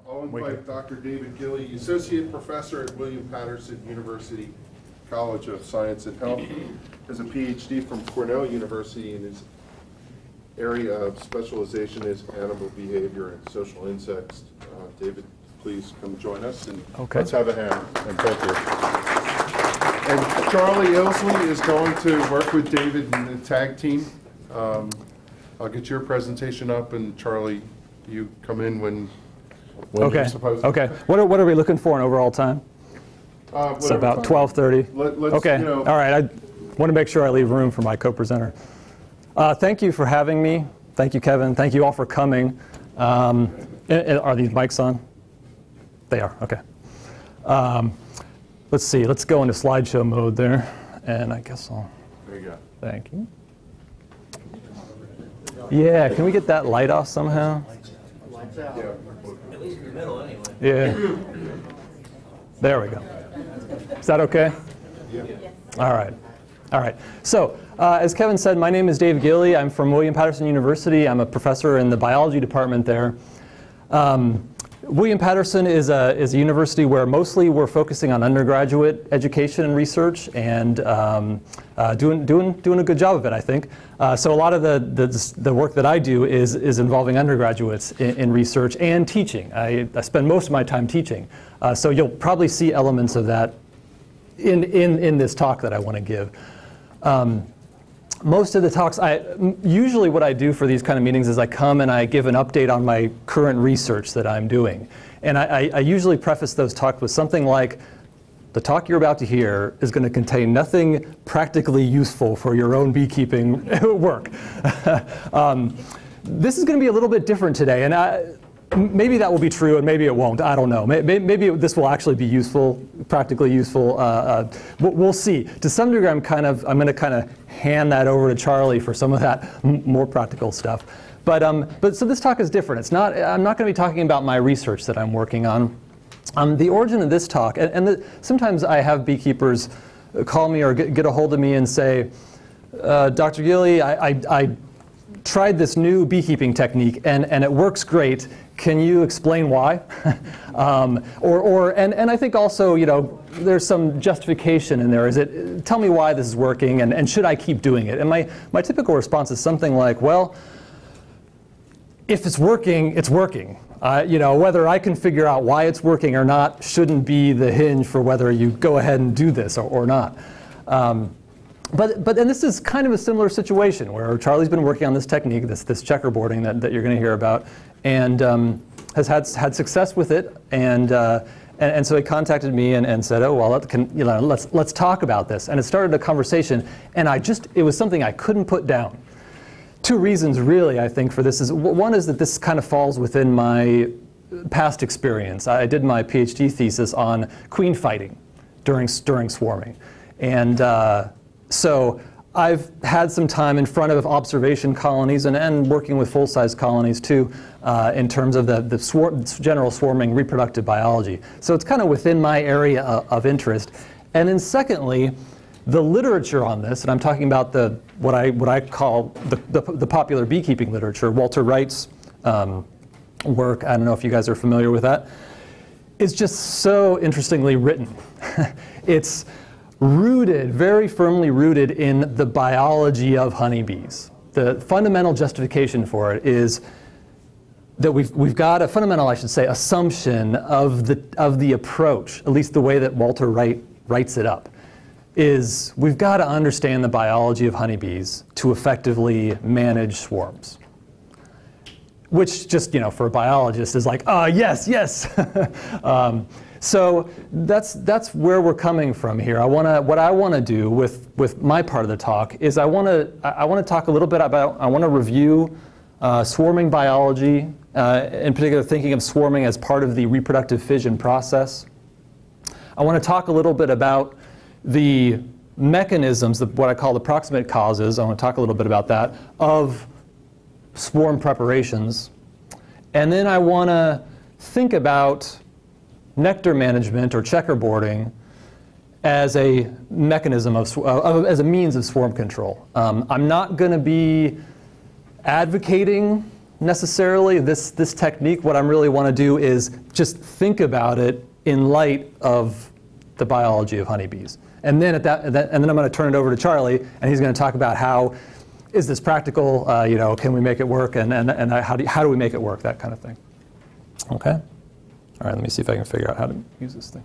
I'll invite Dr. David Gilley, Associate Professor at William Patterson University College of Science and Health. Has a PhD from Cornell University, and his area of specialization is animal behavior and social insects. David, please come join us, and let's have a hand. And thank you. And Charlie Ilsley is going to work with David in the tag team. I'll get your presentation up, and Charlie, you come in when you're supposed to. Okay. What are we looking for in overall time? It's about 12:30. Okay. You know, all right. I want to make sure I leave room for my co-presenter. Thank you for having me. Thank you, Kevin. Thank you all for coming. Are these mics on? They are. Okay. Let's see. Let's go into slideshow mode there, and I guess I'll. There you go. Thank you. Yeah. Can we get that light off somehow? Lights out. Yeah. At least in the middle, anyway. Yeah. There we go. Is that okay? Yeah. All right. All right. So, as Kevin said, my name is David Gilley. I'm from William Patterson University. I'm a professor in the biology department there. William Patterson is a university where mostly we're focusing on undergraduate education and research, and doing a good job of it, I think. So a lot of the work that I do is involving undergraduates in research and teaching. I spend most of my time teaching. So you'll probably see elements of that in this talk that I want to give. Most of the talks, usually what I do for these kind of meetings is I come and I give an update on my current research that I'm doing. And I usually preface those talks with something like, the talk you're about to hear is going to contain nothing practically useful for your own beekeeping work. This is going to be a little bit different today, and maybe that will be true, and maybe it won't. I don't know. Maybe this will actually be useful, practically useful. We'll see. To some degree, I'm going to kind of hand that over to Charlie for some of that more practical stuff. But so this talk is different. It's not. I'm not going to be talking about my research that I'm working on. The origin of this talk, sometimes I have beekeepers call me or get a hold of me and say, Dr. Gilley, I tried this new beekeeping technique and it works great. Can you explain why? And I think also, you know, there's some justification in there. Tell me why this is working, and should I keep doing it? And my typical response is something like, well, if it's working, it's working. You know, whether I can figure out why it's working or not shouldn't be the hinge for whether you go ahead and do this or not. But then this is kind of a similar situation where Charlie's been working on this technique, this checkerboarding that you're going to hear about, and has had success with it. And so he contacted me and said, oh, well, let's talk about this. And it started a conversation, and it was something I couldn't put down. Two reasons, really, I think, for this is, one is that this kind of falls within my past experience. I did my PhD thesis on queen fighting during swarming. And so I've had some time in front of observation colonies and working with full-size colonies, too, in terms of the general swarming reproductive biology. So it's kind of within my area of interest. And then secondly, the literature on this, and I'm talking about what I call the popular beekeeping literature, Walter Wright's work, I don't know if you guys are familiar with that, is just so interestingly written. It's rooted, very firmly rooted in the biology of honeybees. The fundamental justification for it is that we've got a fundamental, I should say, assumption of the approach, at least the way that Walter Wright writes it up, is we've got to understand the biology of honeybees to effectively manage swarms. Which just, you know, for a biologist is like, yes, yes. So that's where we're coming from here. What I want to do with my part of the talk is I want to talk a little bit about, I want to review swarming biology, in particular thinking of swarming as part of the reproductive fission process. I want to talk a little bit about the mechanisms, what I call the proximate causes, I want to talk a little bit about that, of swarm preparations. And then I want to think about nectar management or checkerboarding as a mechanism as a means of swarm control. I'm not going to be advocating necessarily this technique. What I really want to do is just think about it in light of the biology of honeybees. And then and then I'm going to turn it over to Charlie, and he's going to talk about how is this practical, you know, can we make it work, and how do we make it work, that kind of thing. Okay? All right, let me see if I can figure out how to use this thing.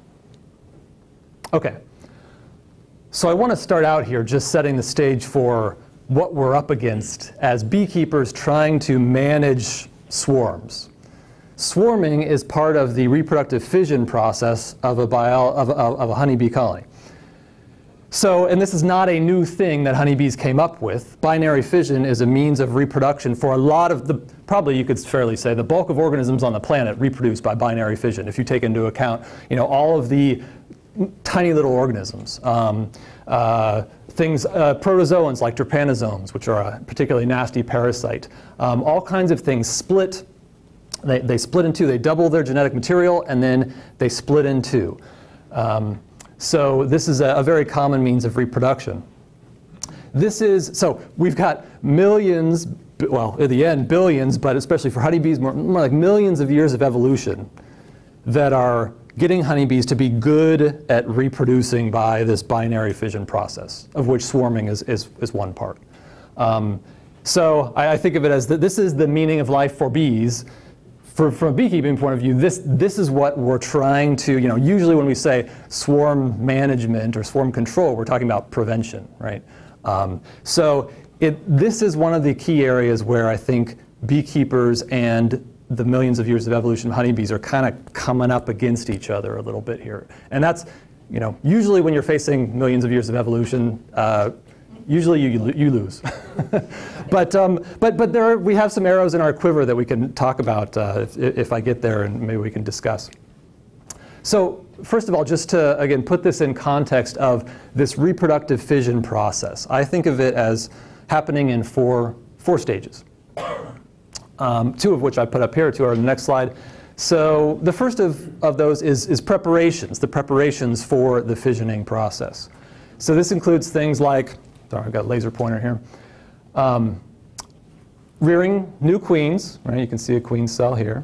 Okay. So I want to start out here just setting the stage for what we're up against as beekeepers trying to manage swarms. Swarming is part of the reproductive fission process of a honeybee colony. So, and this is not a new thing that honeybees came up with. Binary fission is a means of reproduction for a lot of the, probably you could fairly say, the bulk of organisms on the planet reproduce by binary fission, if you take into account, you know, all of the tiny little organisms. Protozoans like trypanosomes, which are a particularly nasty parasite. All kinds of things split. They split in two. They double their genetic material, and then they split in two. So this is a very common means of reproduction. So we've got millions, well, in the end, billions, but especially for honeybees, more like millions of years of evolution that are getting honeybees to be good at reproducing by this binary fission process, of which swarming is one part. So I think of it as that this is the meaning of life for bees. From a beekeeping point of view, this is what we're trying to, you know, usually when we say swarm management or swarm control, we're talking about prevention, right? So this is one of the key areas where I think beekeepers and the millions of years of evolution of honeybees are kind of coming up against each other a little bit here. And that's, you know, usually when you're facing millions of years of evolution, usually you lose. but we have some arrows in our quiver that we can talk about if I get there, and maybe we can discuss. So first of all, just to, again, put this in context of this reproductive fission process, I think of it as happening in four stages. Two of which I put up here, two are on the next slide. So the first of those is preparations, the preparations for the fissioning process. So this includes things like, sorry, I've got a laser pointer here, rearing new queens, right? You can see a queen cell here.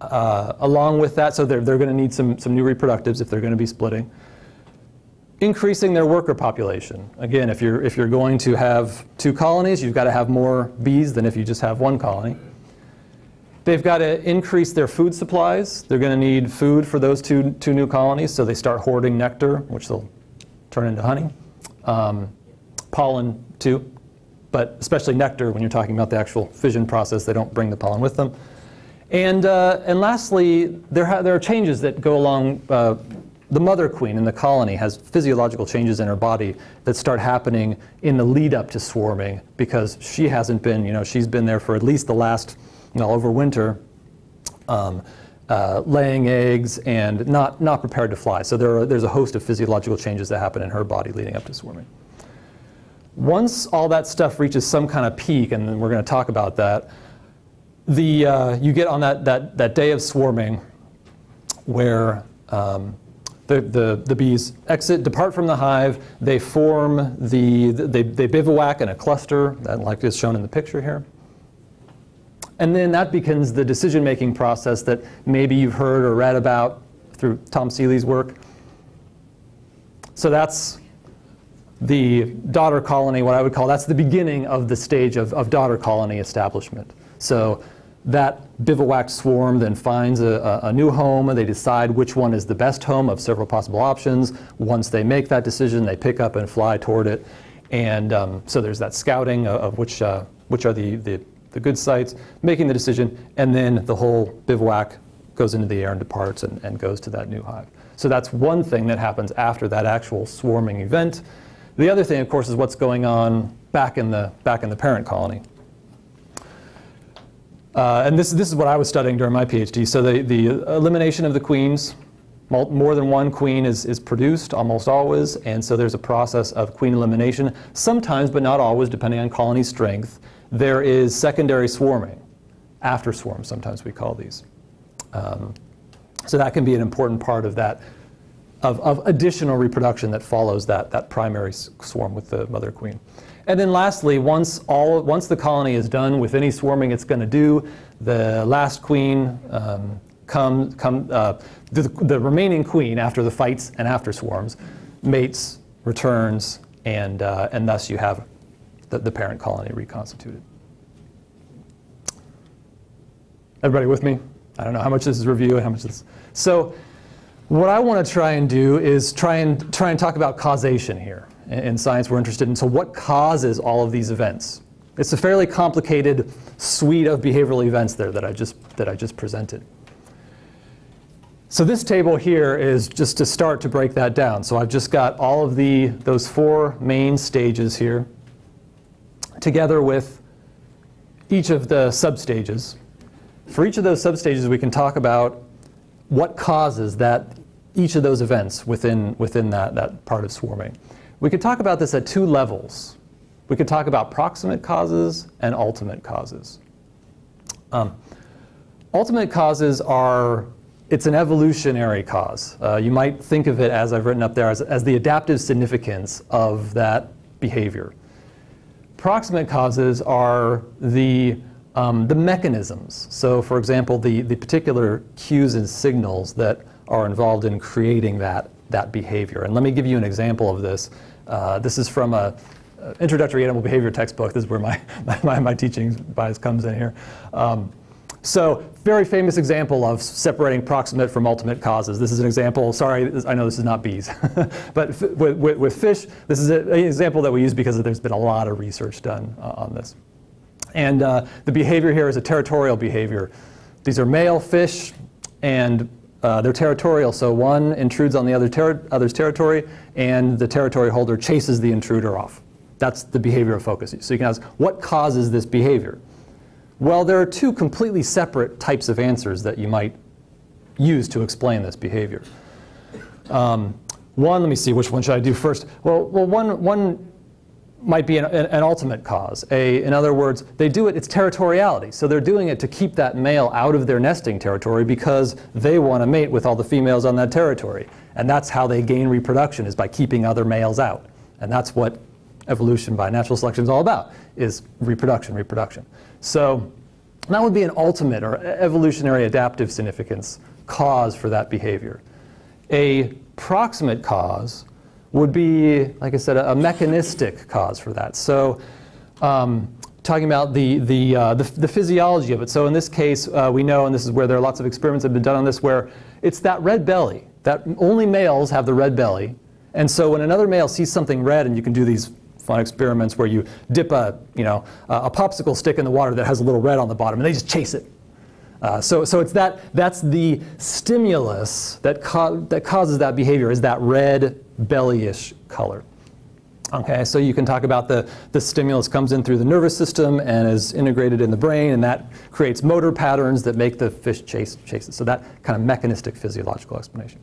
Along with that, so they're going to need some new reproductives if they're going to be splitting. Increasing their worker population. Again, if you're going to have two colonies, you've got to have more bees than if you just have one colony. They've got to increase their food supplies. They're going to need food for those two new colonies, so they start hoarding nectar, which they'll turn into honey. Pollen too, but especially nectar when you're talking about the actual fission process. They don't bring the pollen with them. And lastly, there are changes that go along. The mother queen in the colony has physiological changes in her body that start happening in the lead up to swarming, because she hasn't been, you know, she's been there for at least the last, you know, over winter, laying eggs and not prepared to fly. So there's a host of physiological changes that happen in her body leading up to swarming. Once all that stuff reaches some kind of peak, and then we're going to talk about that, you get on that day of swarming where the bees depart from the hive, they form they bivouac in a cluster, that like is shown in the picture here. And then that begins the decision-making process that maybe you've heard or read about through Tom Seeley's work. So that's the daughter colony, what I would call, that's the beginning of the stage of daughter colony establishment. So that bivouac swarm then finds a new home, and they decide which one is the best home of several possible options. Once they make that decision, they pick up and fly toward it. And so there's that scouting of which are the good sites, making the decision, and then the whole bivouac goes into the air and departs and goes to that new hive. So that's one thing that happens after that actual swarming event. The other thing, of course, is what's going on back in the parent colony. And this is what I was studying during my PhD. So the elimination of the queens, more than one queen is produced almost always, and so there's a process of queen elimination. Sometimes, but not always, depending on colony strength, there is secondary swarming, after swarm, sometimes we call these. So that can be an important part of that, of additional reproduction that follows that primary swarm with the mother queen. And then lastly, once the colony is done with any swarming it's going to do, the last queen the remaining queen after the fights and after swarms mates, returns, and thus you have the parent colony reconstituted. Everybody with me? I don't know how much this is review and how much this is. So what I want to try and do is try and talk about causation here. In science we're interested in, so what causes all of these events? It's a fairly complicated suite of behavioral events there that I just presented. So this table here is just to start to break that down. So I've just got all of those 4 main stages here together with each of the substages. For each of those substages we can talk about what causes each of those events within that part of swarming. We could talk about this at 2 levels. We could talk about proximate causes and ultimate causes. Ultimate causes it's an evolutionary cause. You might think of it, as I've written up there, as the adaptive significance of that behavior. Proximate causes are the mechanisms. So for example, the particular cues and signals that are involved in creating that behavior. And let me give you an example of this. This is from an introductory animal behavior textbook. This is where my teaching bias comes in here. So very famous example of separating proximate from ultimate causes. This is an example, sorry, I know this is not bees, but with fish, this is an example that we use because there's been a lot of research done on this. And the behavior here is a territorial behavior. These are male fish, and they're territorial, so one intrudes on the other's territory, and the territory holder chases the intruder off. That's the behavioral focus. So you can ask, what causes this behavior? Well, there are 2 completely separate types of answers that you might use to explain this behavior. One, let me see, which one should I do first? Well, one might be an ultimate cause. In other words, it's territoriality. So they're doing it to keep that male out of their nesting territory because they want to mate with all the females on that territory. And that's how they gain reproduction, is by keeping other males out. And that's what evolution by natural selection is all about, is reproduction. So that would be an ultimate or evolutionary adaptive significance cause for that behavior. A proximate cause would be, like I said, a mechanistic cause for that. So talking about the physiology of it. So in this case, we know, and this is where there are lots of experiments that have been done on this, where it's that red belly, that only males have the red belly. And so when another male sees something red, and you can do these fun experiments where you dip a popsicle stick in the water that has a little red on the bottom, and they just chase it. So it's that's the stimulus that causes that behavior, is that red belly-ish color. Okay, so you can talk about the stimulus comes in through the nervous system and is integrated in the brain, and that creates motor patterns that make the fish chase it. So that kind of mechanistic physiological explanation.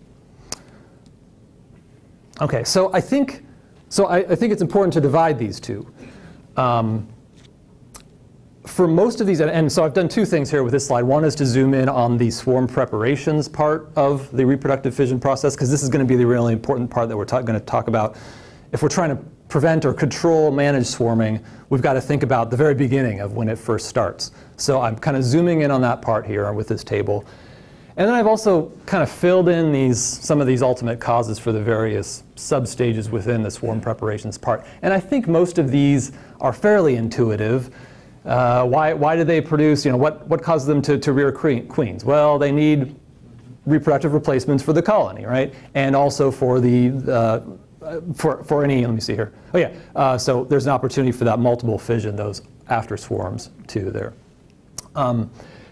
Okay, so I think it's important to divide these 2. For most of these, and so I've done 2 things here with this slide. One is to zoom in on the swarm preparations part of the reproductive fission process, because this is going to be the really important part that we're going to talk about. If we're trying to prevent or control, manage swarming, we've got to think about the very beginning of when it first starts. So I'm kind of zooming in on that part here with this table. And then I've also kind of filled in some of these ultimate causes for the various substages within the swarm preparations part. And I think most of these are fairly intuitive. Why do they produce, what causes them to rear queens? Well, they need reproductive replacements for the colony, right? And also for for any, let me see here. Oh yeah, so there's an opportunity for that multiple fission, those after swarms too there.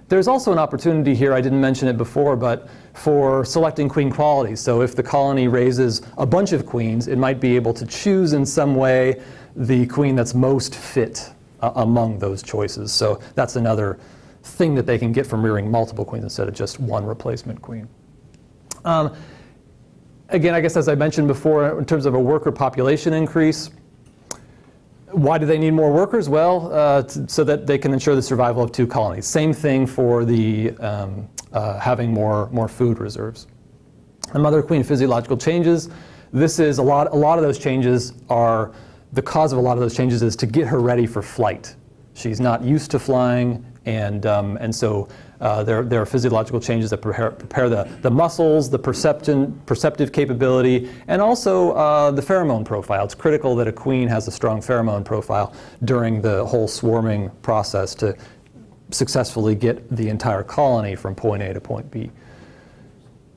There's also an opportunity here, I didn't mention it before, but for selecting queen qualities. So if the colony raises a bunch of queens, it might be able to choose in some way the queen that's most fit among those choices. So that's another thing that they can get from rearing multiple queens instead of just one replacement queen. Again, I guess as I mentioned before, in terms of a worker population increase, why do they need more workers? Well, so that they can ensure the survival of 2 colonies. Same thing for the having more food reserves. And mother queen physiological changes. This is a lot of those changes are the cause of a lot of those changes is to get her ready for flight. She's not used to flying, and so there are physiological changes that prepare the muscles, the perceptive capability, and also the pheromone profile. It's critical that a queen has a strong pheromone profile during the whole swarming process to successfully get the entire colony from point A to point B.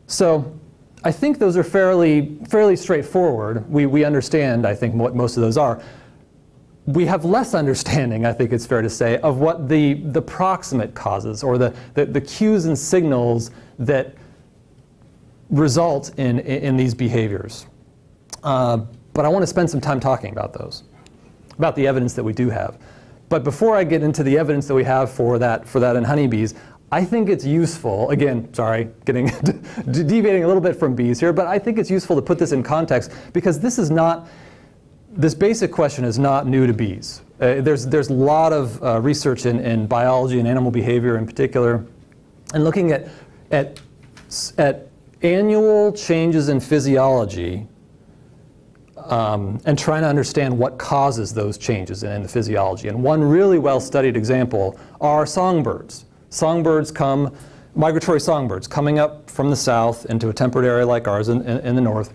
So I think those are fairly straightforward. We understand, I think, what most of those are. We have less understanding, I think it's fair to say, of what the proximate causes, or the cues and signals that result in these behaviors. But I want to spend some time talking about those, about the evidence that we do have. But before I get into the evidence that we have for that in honeybees, I think it's useful, again, sorry, deviating a little bit from bees here, but I think it's useful to put this in context, because this basic question is not new to bees. There's a lot of research in biology and animal behavior in particular, and looking at annual changes in physiology and trying to understand what causes those changes in the physiology. And one really well-studied example are songbirds. Migratory songbirds coming up from the south into a temperate area like ours in the north,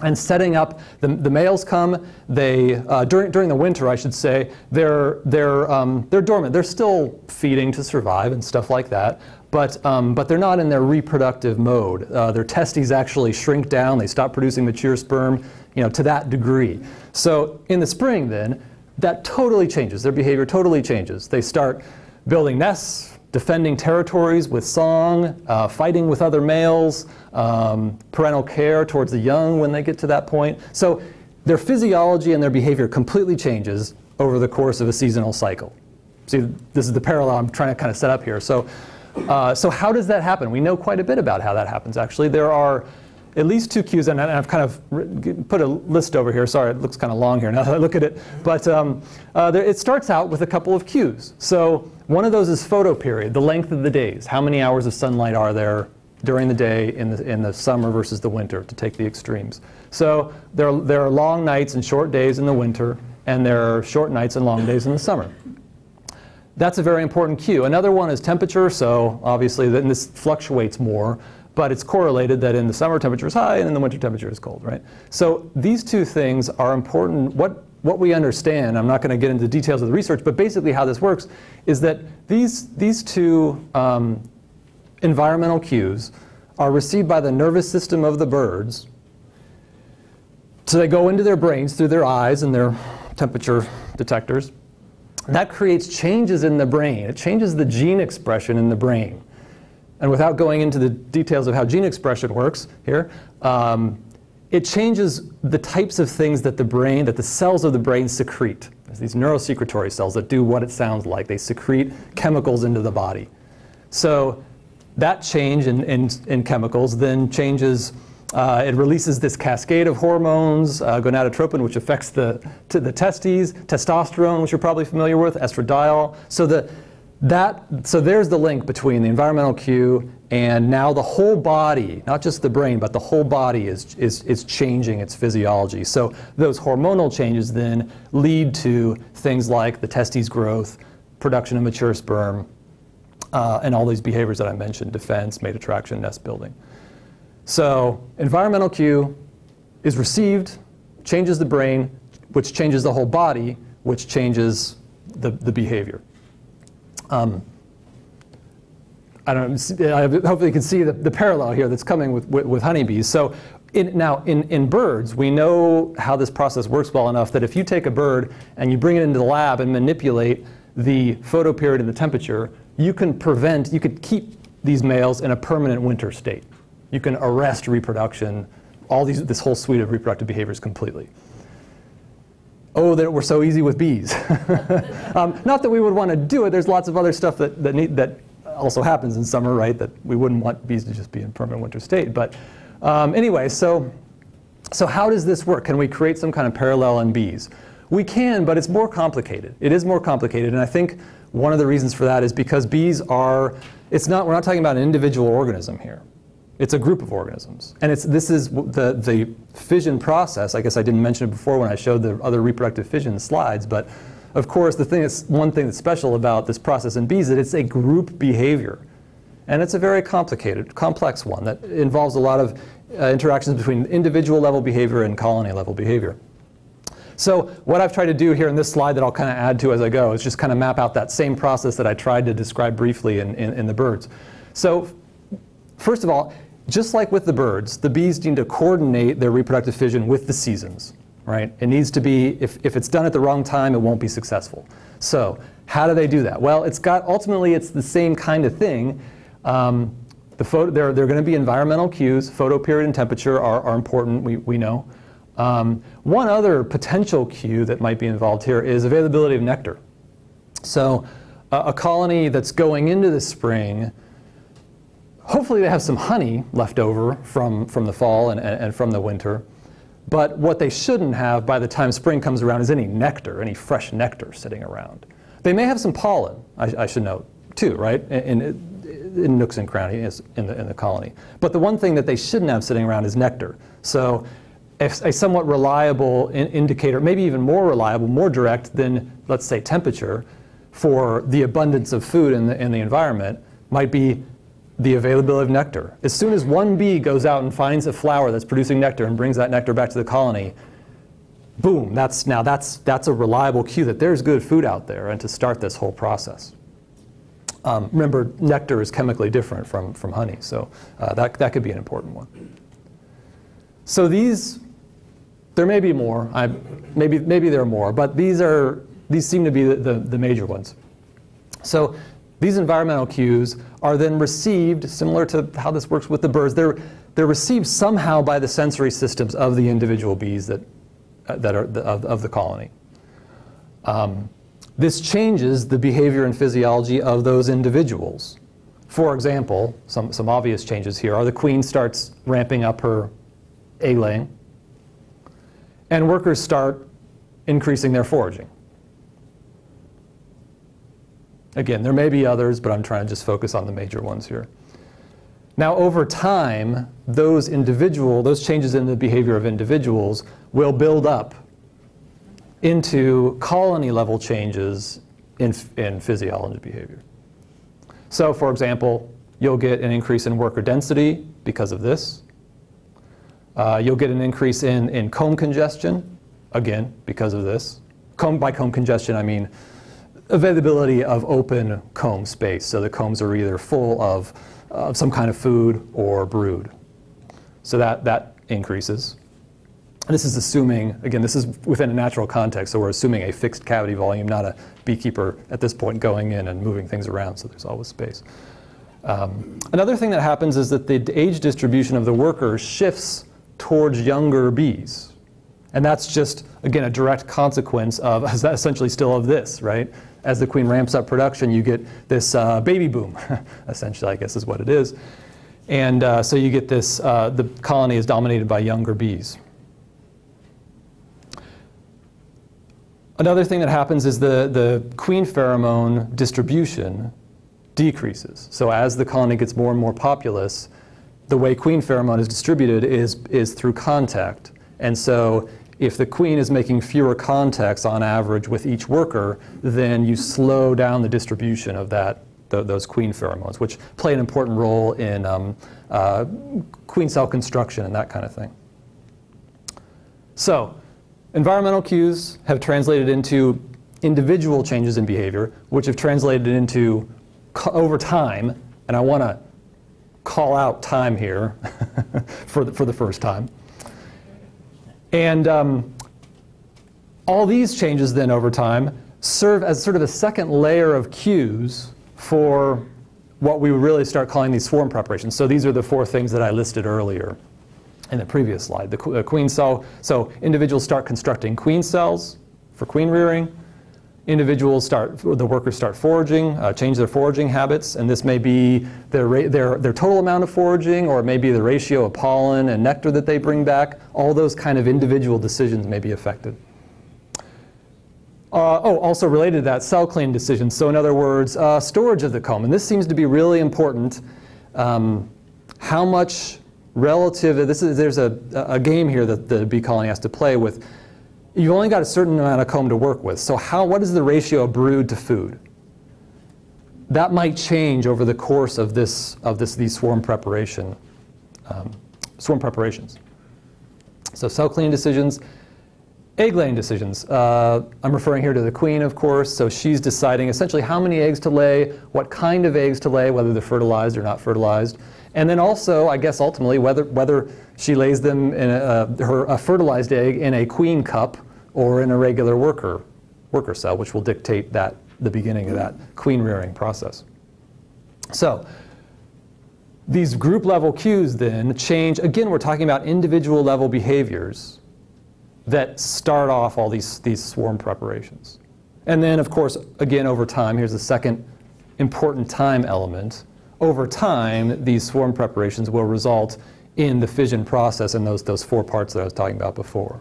and setting up, the males come, during the winter, I should say, they're dormant. They're still feeding to survive and stuff like that, but they're not in their reproductive mode. Their testes actually shrink down, they stop producing mature sperm, to that degree. So in the spring then, that totally changes, their behavior totally changes. They start building nests, defending territories with song, fighting with other males, parental care towards the young when they get to that point. So their physiology and their behavior completely changes over the course of a seasonal cycle. See, this is the parallel I'm trying to kind of set up here. So how does that happen? We know quite a bit about how that happens, actually. There are at least two cues, and I've kind of put a list over here. Sorry, it looks kind of long here now that I look at it. But it starts out with a couple of cues. So one of those is photoperiod, the length of the days. How many hours of sunlight are there during the day in the summer versus the winter, to take the extremes. So there are long nights and short days in the winter, and there are short nights and long days in the summer. That's a very important cue. Another one is temperature. So obviously then this fluctuates more, but it's correlated that in the summer temperature is high and in the winter temperature is cold, right? So these two things are important. What we understand, I'm not going to get into the details of the research, but basically how this works is that these two environmental cues are received by the nervous system of the birds. So they go into their brains through their eyes and their temperature detectors. That creates changes in the brain. It changes the gene expression in the brain. And without going into the details of how gene expression works here, it changes the types of things that the cells of the brain secrete. There's these neurosecretory cells that do what it sounds like. They secrete chemicals into the body. So that change in chemicals then changes, it releases this cascade of hormones, gonadotropin, which affects the testes, testosterone, which you're probably familiar with, estradiol. So there's the link between the environmental cue and now the whole body, not just the brain, but the whole body is changing its physiology. So those hormonal changes then lead to things like the testes growth, production of mature sperm, and all these behaviors that I mentioned: defense, mate attraction, nest building. So environmental cue is received, changes the brain, which changes the whole body, which changes the behavior. Hopefully you can see the parallel here that's coming with honeybees. So in birds, we know how this process works well enough that if you take a bird and you bring it into the lab and manipulate the photoperiod and the temperature, you could keep these males in a permanent winter state. You can arrest reproduction, this whole suite of reproductive behaviors completely. Oh, that we're so easy with bees. Not that we would want to do it. There's lots of other stuff that also happens in summer, right? That we wouldn't want bees to just be in permanent winter state. But anyway, so how does this work? Can we create some kind of parallel in bees? We can, but it's more complicated. It is more complicated, and I think one of the reasons for that is because bees we're not talking about an individual organism here. It's a group of organisms. And this is the fission process. I guess I didn't mention it before when I showed the other reproductive fission slides, but of course one thing that's special about this process in bees is that it's a group behavior. And it's a very complicated, complex one that involves a lot of interactions between individual level behavior and colony level behavior. So what I've tried to do here in this slide that I'll kind of add to as I go is just kind of map out that same process that I tried to describe briefly in the birds. So first of all, just like with the birds, the bees need to coordinate their reproductive fission with the seasons, right? It needs to be, if it's done at the wrong time, it won't be successful. So how do they do that? Well, ultimately it's the same kind of thing. There are going to be environmental cues. Photoperiod and temperature are important, we know. One other potential cue that might be involved here is availability of nectar. So a colony that's going into the spring, hopefully they have some honey left over from the fall and from the winter. But what they shouldn't have by the time spring comes around is any nectar, any fresh nectar sitting around. They may have some pollen, I should note, too, right, in nooks and crannies in the colony. But the one thing that they shouldn't have sitting around is nectar. So a somewhat reliable indicator, maybe even more reliable, more direct than, let's say, temperature for the abundance of food in the environment might be the availability of nectar. As soon as one bee goes out and finds a flower that's producing nectar and brings that nectar back to the colony, boom, that's a reliable cue that there's good food out there and to start this whole process. Remember, nectar is chemically different from honey, so that could be an important one. So there may be more. Maybe there are more, but these seem to be the major ones. So these environmental cues are then received, similar to how this works with the birds. They're received somehow by the sensory systems of the individual bees that are of the colony. This changes the behavior and physiology of those individuals. For example, some obvious changes here are the queen starts ramping up her egg laying, and workers start increasing their foraging. Again, there may be others, but I'm trying to just focus on the major ones here. Now, over time, those changes in the behavior of individuals will build up into colony-level changes in physiology behavior. So, for example, you'll get an increase in worker density because of this. You'll get an increase in comb congestion, again, because of this. By comb congestion, I mean availability of open comb space. So the combs are either full of some kind of food or brood. So that increases. And this is assuming, again, this is within a natural context, so we're assuming a fixed cavity volume, not a beekeeper at this point going in and moving things around, so there's always space. Another thing that happens is that the age distribution of the workers shifts towards younger bees. And that's just, again, a direct consequence of, essentially still of this, right? As the queen ramps up production, you get this baby boom, essentially, I guess is what it is. And so you get this, the colony is dominated by younger bees. Another thing that happens is the queen pheromone distribution decreases. So as the colony gets more and more populous, the way queen pheromone is distributed is through contact. And so if the queen is making fewer contacts on average with each worker, then you slow down the distribution of those queen pheromones, which play an important role in queen cell construction and that kind of thing. So environmental cues have translated into individual changes in behavior, which have translated into, over time, and I want to call out time here for the first time. And all these changes then over time serve as sort of a second layer of cues for what we would really start calling these swarm preparations. So these are the 4 things that I listed earlier in the previous slide. The queen cell, so individuals start constructing queen cells for queen rearing. The workers start foraging, change their foraging habits, and this may be their total amount of foraging, or it may be the ratio of pollen and nectar that they bring back. All those kind of individual decisions may be affected. Also related to that, cell cleaning decisions. So in other words, storage of the comb. And this seems to be really important how much relative, there's a game here that the bee colony has to play with. You've only got a certain amount of comb to work with. So what is the ratio of brood to food? That might change over the course of these swarm preparations. So cell cleaning decisions, egg laying decisions. I'm referring here to the queen, of course. So she's deciding essentially how many eggs to lay, what kind of eggs to lay, whether they're fertilized or not fertilized. And then also, I guess ultimately, whether she lays them in a fertilized egg in a queen cup or in a regular worker cell, which will dictate the beginning of that queen rearing process. So these group level cues then change. Again, we're talking about individual level behaviors that start off all these swarm preparations. And then, of course, again, over time, here's the second important time element. Over time, these swarm preparations will result in the fission process and those 4 parts that I was talking about before.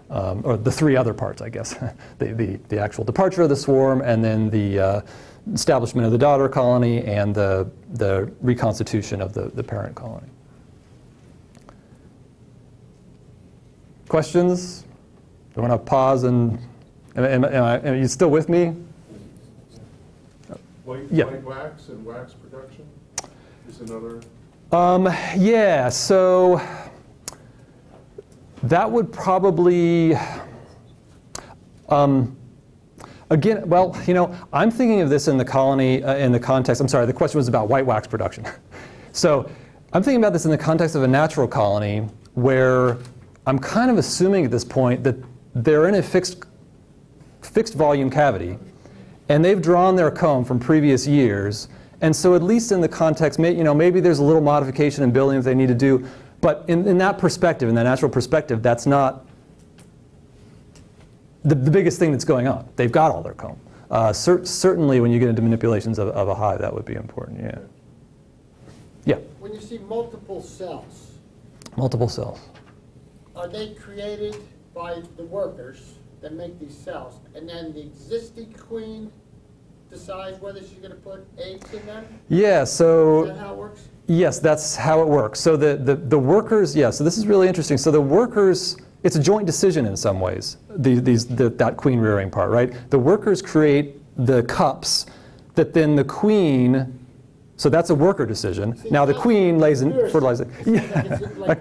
Or the 3 other parts, I guess. the actual departure of the swarm, and then the establishment of the daughter colony, and the reconstitution of the parent colony. Questions? Do you want to pause and, are you still with me? White wax and wax production is another. Yeah, so that would probably, again, well, I'm thinking of this in the colony, in the context, I'm sorry, the question was about white wax production. So I'm thinking about this in the context of a natural colony where I'm kind of assuming at this point that they're in a fixed volume cavity, and they've drawn their comb from previous years. And so at least in the context, maybe there's a little modification in building that they need to do. But in that perspective, in that natural perspective, that's not the biggest thing that's going on. They've got all their comb. Certainly when you get into manipulations of a hive, that would be important, yeah. Yeah? When you see multiple cells, Multiple cells. are they created by the workers that make these cells, and then the existing queen decides whether she's going to put eggs in them? Yeah, so... Is that how it works? Yes, that's how it works. So the workers, yeah, so this is really interesting. So the workers, it's a joint decision in some ways, that queen rearing part, right? The workers create the cups that then the queen, so that's a worker decision. See, now the queen lays in fertilizer. Yeah,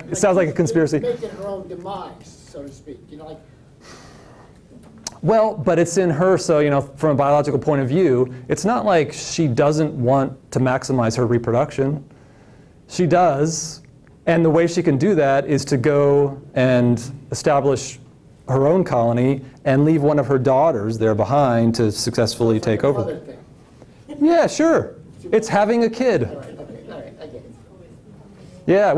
it sounds like a conspiracy. Making her own demise, so to speak. Well, but it's in her, so from a biological point of view, it's not like she doesn't want to maximize her reproduction. She does, and the way she can do that is to go and establish her own colony and leave one of her daughters there behind to successfully take over. Mother thing. Yeah, sure. It's having a kid. All right, I get it. Yeah,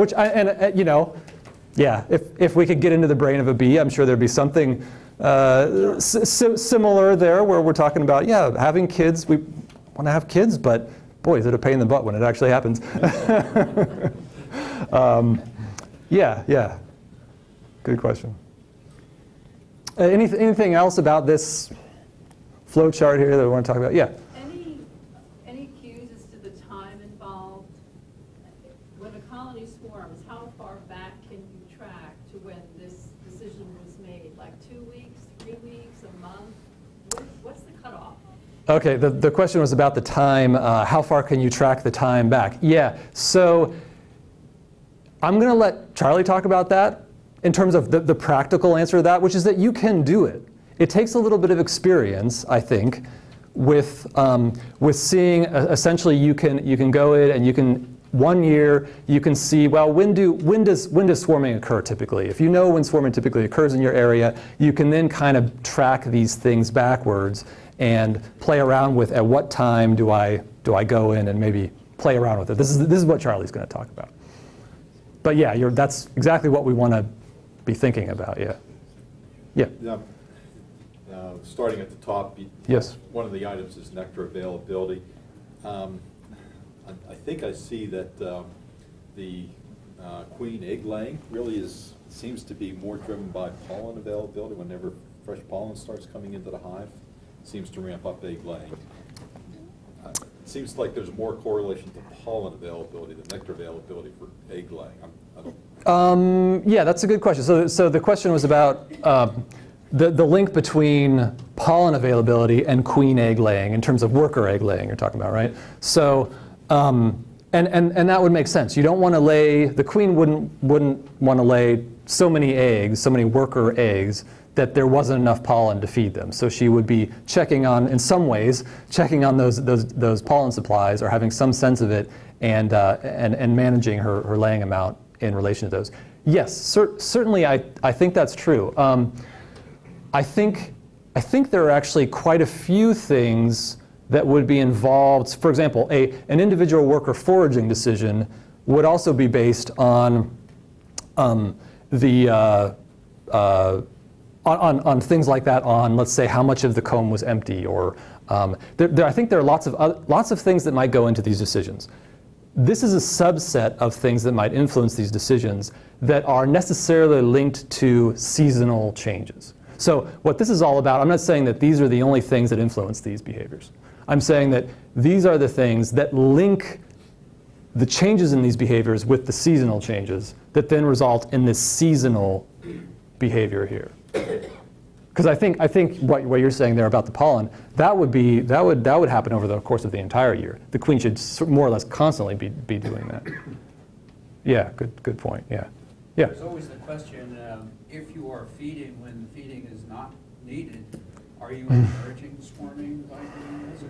yeah, if we could get into the brain of a bee, I'm sure there'd be something similar there, where we're talking about, yeah, having kids. We want to have kids, but boy, is it a pain in the butt when it actually happens. Yeah. Good question. Anything else about this flow chart here that we want to talk about? Yeah. Any cues as to the time involved? When a colony swarms, how far back can you track to when this decision was made? Like 2 weeks, 3 weeks, a month? What's the cutoff? Okay, the question was about the time. How far can you track the time back? Yeah, so I'm going to let Charlie talk about that in terms of the practical answer to that, which is that you can do it. It takes a little bit of experience, I think, with seeing essentially you can go in and you can 1 year you can see, well, when does swarming occur typically? If you know when swarming typically occurs in your area, you can then kind of track these things backwards and play around with at what time do I go in and maybe play around with it. This is what Charlie's going to talk about. But yeah, that's exactly what we want to be thinking about. Yeah. Yeah. Starting at the top, yes. One of the items is nectar availability. I think I see that the queen egg laying really seems to be more driven by pollen availability. Whenever fresh pollen starts coming into the hive, it seems to ramp up egg laying. seems like there's more correlation to pollen availability than nectar availability for egg laying. I don't. Yeah, that's a good question. So the question was about the link between pollen availability and queen egg laying in terms of worker egg laying you're talking about, right? So, and that would make sense. You don't want to lay, the queen wouldn't want to lay so many eggs, so many worker eggs, that there wasn't enough pollen to feed them. So she would be checking on, in some ways, checking on those pollen supplies or having some sense of it and managing her laying amount in relation to those. Yes, certainly I think that's true. I think there are actually quite a few things that would be involved. For example, an individual worker foraging decision would also be based on on things like that, on, let's say, how much of the comb was empty, or I think there are lots of things that might go into these decisions. This is a subset of things that might influence these decisions that are necessarily linked to seasonal changes. So what this is all about, I'm not saying that these are the only things that influence these behaviors. I'm saying that these are the things that link the changes in these behaviors with the seasonal changes that then result in this seasonal behavior here. Because I think what you're saying there about the pollen, that would happen over the course of the entire year. The queen should more or less constantly be doing that. Yeah, good point. Yeah. There's always the question: if you are feeding when feeding is not needed, are you encouraging swarming by doing this?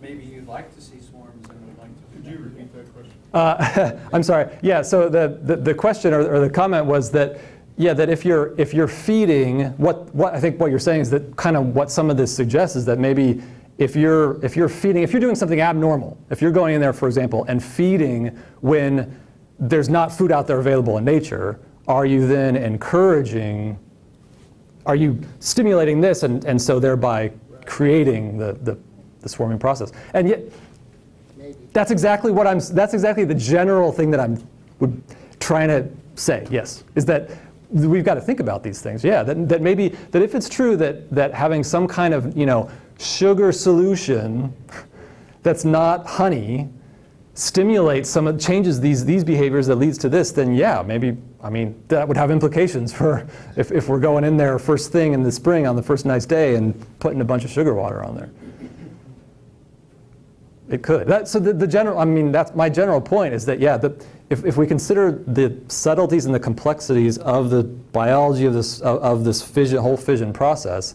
Maybe you'd like to see swarms and would like to. Could you repeat that question? I'm sorry. Yeah. So the question or the comment was that. Yeah, that if you're feeding, what I think what you're saying is that kind of what some of this suggests is that maybe if you're doing something abnormal, if you're going in there, for example, and feeding when there's not food out there available in nature, are you then are you stimulating this and so thereby creating the swarming process? And yet, that's exactly the general thing that I'm trying to say. Yes, is that. We've got to think about these things. Yeah, that maybe that if it's true that having some kind of sugar solution that's not honey stimulates changes these behaviors that leads to this, then yeah, maybe that would have implications for if we're going in there first thing in the spring on the first nice day and putting a bunch of sugar water on there. It could. So the general, that's my general point is that yeah, if we consider the subtleties and the complexities of the biology of this whole fission process,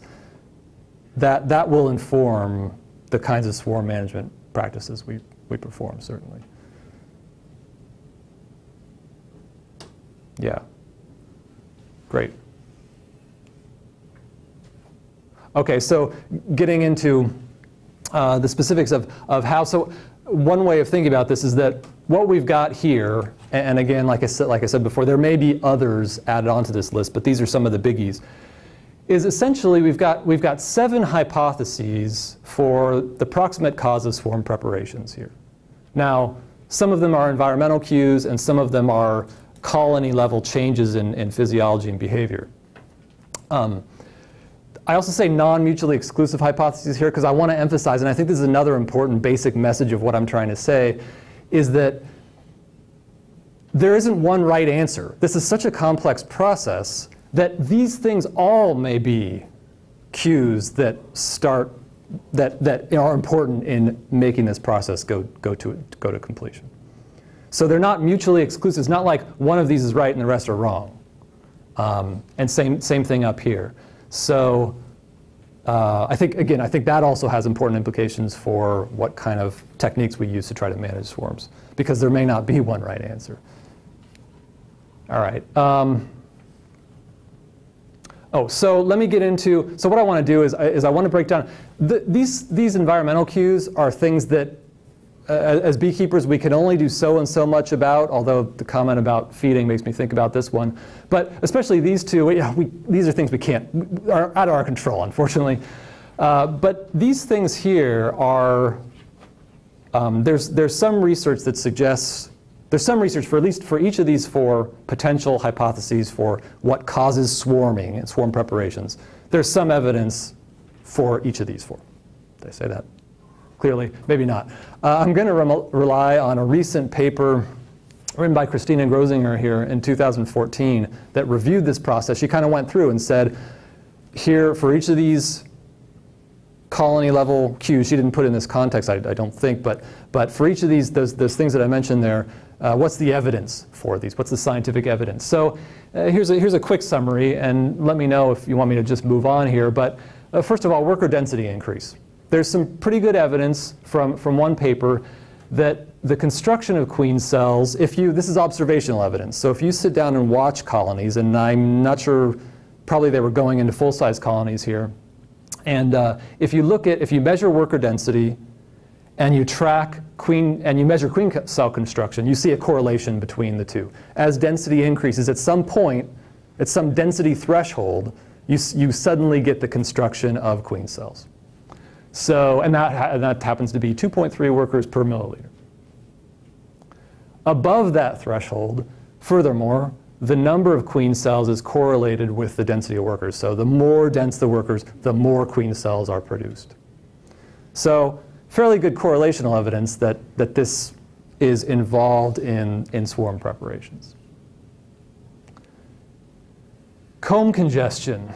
that will inform the kinds of swarm management practices we perform, certainly. Yeah. Great. Okay, so getting into the specifics of how. So one way of thinking about this is that what we've got here, and again, like I said before, there may be others added onto this list, but these are some of the biggies. Is essentially we've got 7 hypotheses for the proximate cause of swarm preparations here. Now, some of them are environmental cues, and some of them are colony level changes in physiology and behavior. I also say non-mutually exclusive hypotheses here because I want to emphasize, and I think this is another important basic message of what I'm trying to say, is that there isn't one right answer. This is such a complex process that these things all may be cues that are important in making this process go to completion. So they're not mutually exclusive. It's not like one of these is right and the rest are wrong. And same thing up here. So I think that also has important implications for what kind of techniques we use to try to manage swarms, because there may not be one right answer. All right. So let me get into, so what I want to do is I want to break down, these environmental cues are things that as beekeepers we can only do so and so much about, although the comment about feeding makes me think about this one. But especially these two, these are things are out of our control, unfortunately. But these things here are, there's some research that suggests, there's some research for at least for each of these 4 potential hypotheses for what causes swarming and swarm preparations. There's some evidence for each of these 4. Did I say that? clearly, maybe not. I'm going to rely on a recent paper written by Christina Grosinger here in 2014 that reviewed this process. She kind of went through and said, here, for each of these colony level cues, she didn't put in this context, I don't think, but for each of these, those things that I mentioned there, what's the evidence for these? What's the scientific evidence? So here's a quick summary, and let me know if you want me to just move on here. But first of all, worker density increase. There's some pretty good evidence from one paper that the construction of queen cells, this is observational evidence, so if you sit down and watch colonies, and I'm not sure, probably they were going into full-size colonies here, and if you measure worker density and you track and you measure queen cell construction, you see a correlation between the two. As density increases, at some point, at some density threshold, you suddenly get the construction of queen cells. So, and that happens to be 2.3 workers per milliliter. Above that threshold, furthermore, the number of queen cells is correlated with the density of workers. So the more dense the workers, the more queen cells are produced. So fairly good correlational evidence that this is involved in swarm preparations. Comb congestion.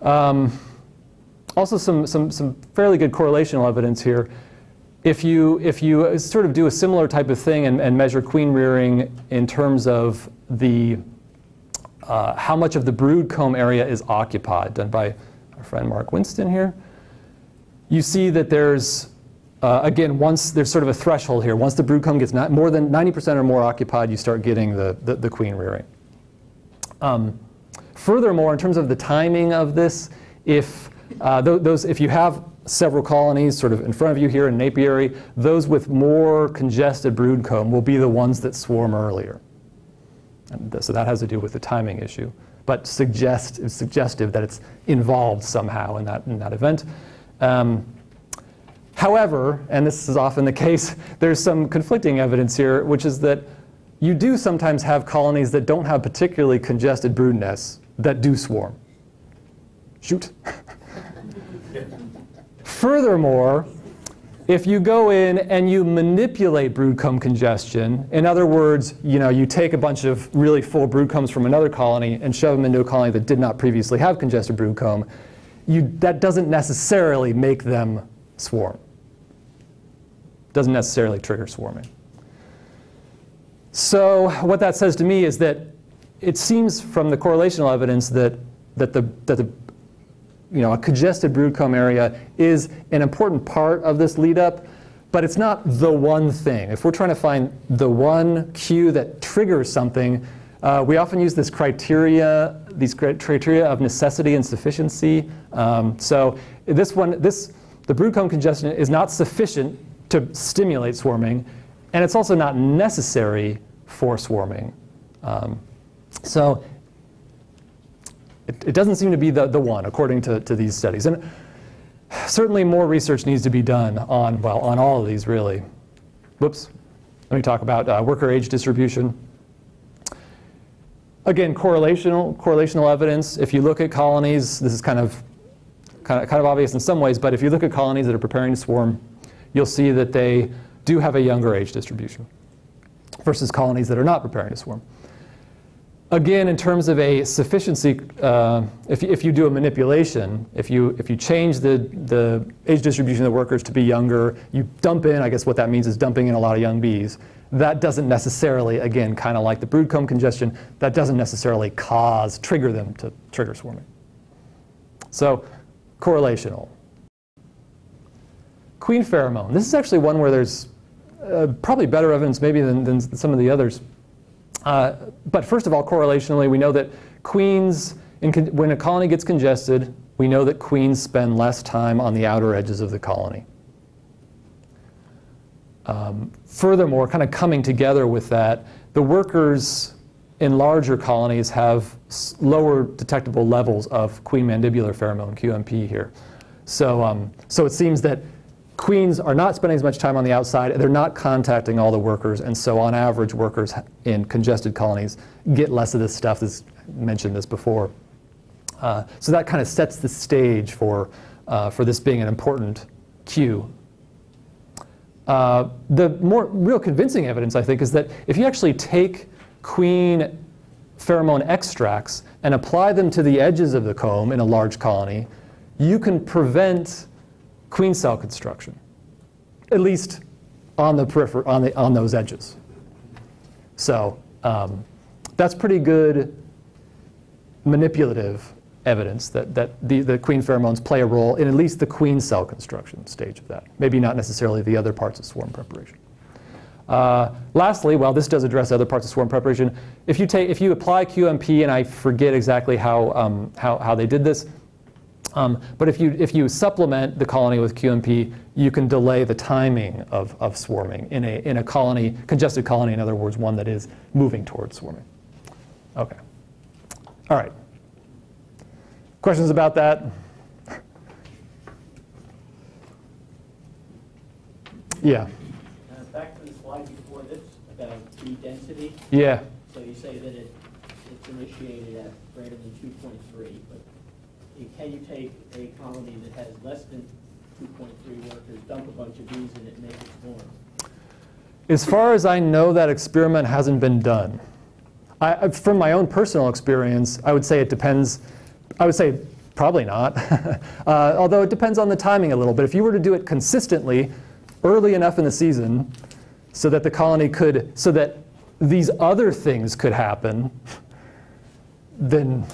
Also some fairly good correlational evidence here. If you sort of do a similar type of thing and measure queen rearing in terms of the how much of the brood comb area is occupied, done by our friend Mark Winston here, you see that there's again, once there's sort of a threshold here, once the brood comb gets more than 90% or more occupied, you start getting the queen rearing. Furthermore, in terms of the timing of this, if you have several colonies sort of in front of you here in an apiary, those with more congested brood comb will be the ones that swarm earlier. And so that has to do with the timing issue, but it's suggestive that it's involved somehow in that event. However, and this is often the case, there's some conflicting evidence here, which is that you do sometimes have colonies that don't have particularly congested brood nests that do swarm. Shoot. Furthermore, if you go in and you manipulate brood comb congestion, in other words, you take a bunch of really full brood combs from another colony and shove them into a colony that did not previously have congested brood comb, that doesn't necessarily make them swarm. Doesn't necessarily trigger swarming. So what that says to me is that it seems from the correlational evidence that a congested brood comb area is an important part of this lead up, but it's not the one thing. If we're trying to find the one cue that triggers something, we often use these criteria of necessity and sufficiency. So the brood comb congestion is not sufficient to stimulate swarming, and it's also not necessary for swarming. So it doesn't seem to be the one, according to these studies. And certainly more research needs to be done on all of these, really. Whoops. Let me talk about worker age distribution. Again, correlational evidence. If you look at colonies, this is kind of obvious in some ways, but if you look at colonies that are preparing to swarm, you'll see that they do have a younger age distribution versus colonies that are not preparing to swarm. Again, in terms of a sufficiency, if you do a manipulation, if you change the age distribution of the workers to be younger, you dump in, I guess what that means is dumping in a lot of young bees. That doesn't necessarily, again, kind of like the brood comb congestion, that doesn't necessarily trigger them to trigger swarming. So, correlational. Queen pheromone. This is actually one where there's probably better evidence maybe than some of the others. But first of all, correlationally, we know that queens, when a colony gets congested, we know that queens spend less time on the outer edges of the colony. Furthermore, kind of coming together with that, the workers in larger colonies have lower detectable levels of queen mandibular pheromone, QMP here. So it seems that queens are not spending as much time on the outside, they're not contacting all the workers, and so on average workers in congested colonies get less of this stuff. I mentioned this before. So that kind of sets the stage for this being an important cue. The more real convincing evidence, I think, is that if you actually take queen pheromone extracts and apply them to the edges of the comb in a large colony, you can prevent queen cell construction, at least on the periphery, on those edges. So that's pretty good manipulative evidence that the queen pheromones play a role in at least the queen cell construction stage of that. Maybe not necessarily the other parts of swarm preparation. Lastly, well, this does address other parts of swarm preparation. If you apply QMP, and I forget exactly how they did this, but if you supplement the colony with QMP, you can delay the timing of swarming in a colony, congested colony, in other words, one that is moving towards swarming. Okay. All right. Questions about that? Yeah. Back to the slide before this about bee density. Yeah. So you say that it's initiated at greater than 2.3, but can you take a colony that has less than 2.3 workers, dump a bunch of bees in it, and make it swarm? As far as I know, that experiment hasn't been done. From my own personal experience, I would say it depends. I would say probably not, although it depends on the timing a little bit. If you were to do it consistently, early enough in the season, so that the colony could, so that these other things could happen, then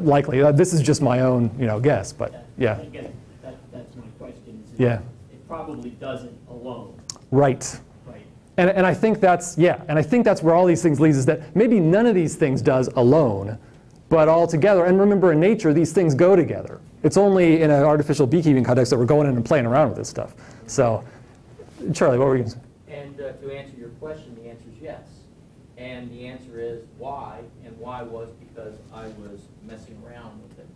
likely. This is just my own, guess, but yeah. Again, that's my question. Yeah. It probably doesn't alone. Right. Right. And I think that's, yeah, and I think that's where all these things leads, is that maybe none of these things does alone, but all together. And remember, in nature, these things go together. It's only in an artificial beekeeping context that we're going in and playing around with this stuff. So, Charlie, what were you going to say? And to answer your question, the answer is yes. And the answer is why, and why was because I was messing around with it.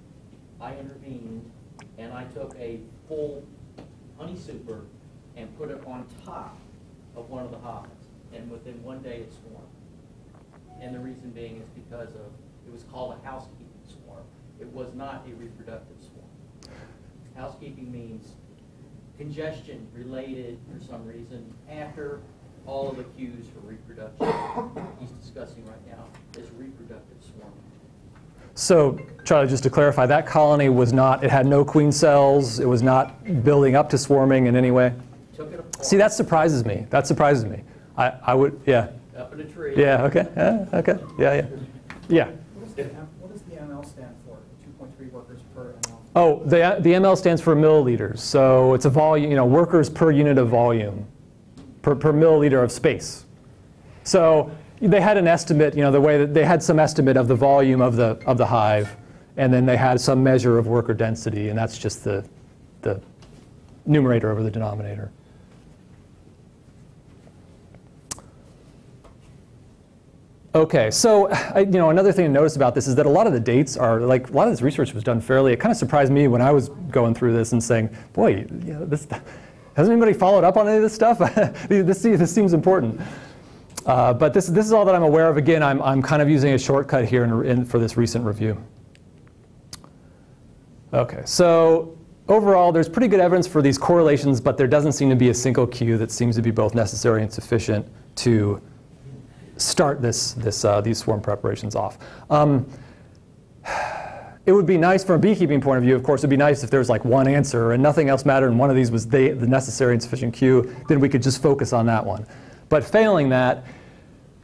I intervened, and I took a full honey super and put it on top of one of the hives. And within one day, it swarmed. And the reason being is because of, it was called a housekeeping swarm. It was not a reproductive swarm. Housekeeping means congestion related, for some reason, after all of the cues for reproduction he's discussing right now is reproductive swarming. So, Charlie, just to clarify, that colony was not, it had no queen cells, it was not building up to swarming in any way? Took it apart. See, that surprises me. That surprises me. I would, yeah. Up in a tree. Yeah, okay, okay, yeah. Yeah. What does the ML stand for? 2.3 workers per ML? Oh, the ML stands for milliliters. So it's a volume, workers per unit of volume, per milliliter of space. So they had an estimate, the way that they had some estimate of the volume of the hive, and then they had some measure of worker density, and that's just the numerator over the denominator. Okay, so another thing to notice about this is that a lot of the dates are like, a lot of this research was done fairly. It kind of surprised me when I was going through this and saying, boy, this hasn't anybody followed up on any of this stuff? this seems important. But this is all that I'm aware of. Again, I'm kind of using a shortcut here for this recent review. Okay, so overall, there's pretty good evidence for these correlations, but there doesn't seem to be a single cue that seems to be both necessary and sufficient to start these swarm preparations off. It would be nice from a beekeeping point of view, of course, it would be nice if there was like one answer and nothing else mattered and one of these was the necessary and sufficient cue, then we could just focus on that one. But failing that,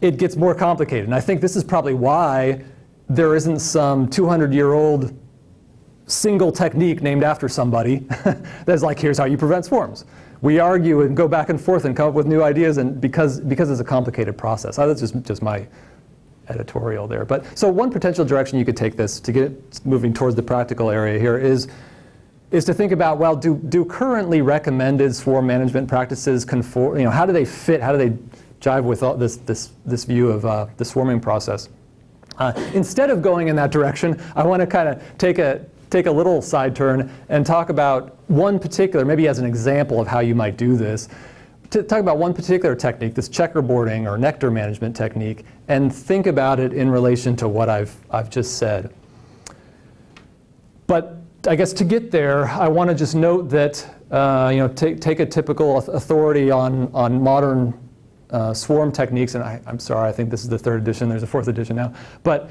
it gets more complicated. And I think this is probably why there isn't some 200-year-old single technique named after somebody that's like, here's how you prevent swarms. We argue and go back and forth and come up with new ideas, and because it's a complicated process. That's just my editorial there. But so one potential direction you could take this to get it moving towards the practical area here is to think about, well, do currently recommended swarm management practices conform? How do they fit? How do they jive with all this view of the swarming process? Instead of going in that direction, I want to kind of take a little side turn and talk about one particular, maybe as an example of how you might do this, to talk about one particular technique, this checkerboarding or nectar management technique, and think about it in relation to what I've just said. But I guess to get there, I want to just note that take a typical authority on modern swarm techniques, and I'm sorry, I think this is the 3rd edition. There's a 4th edition now, but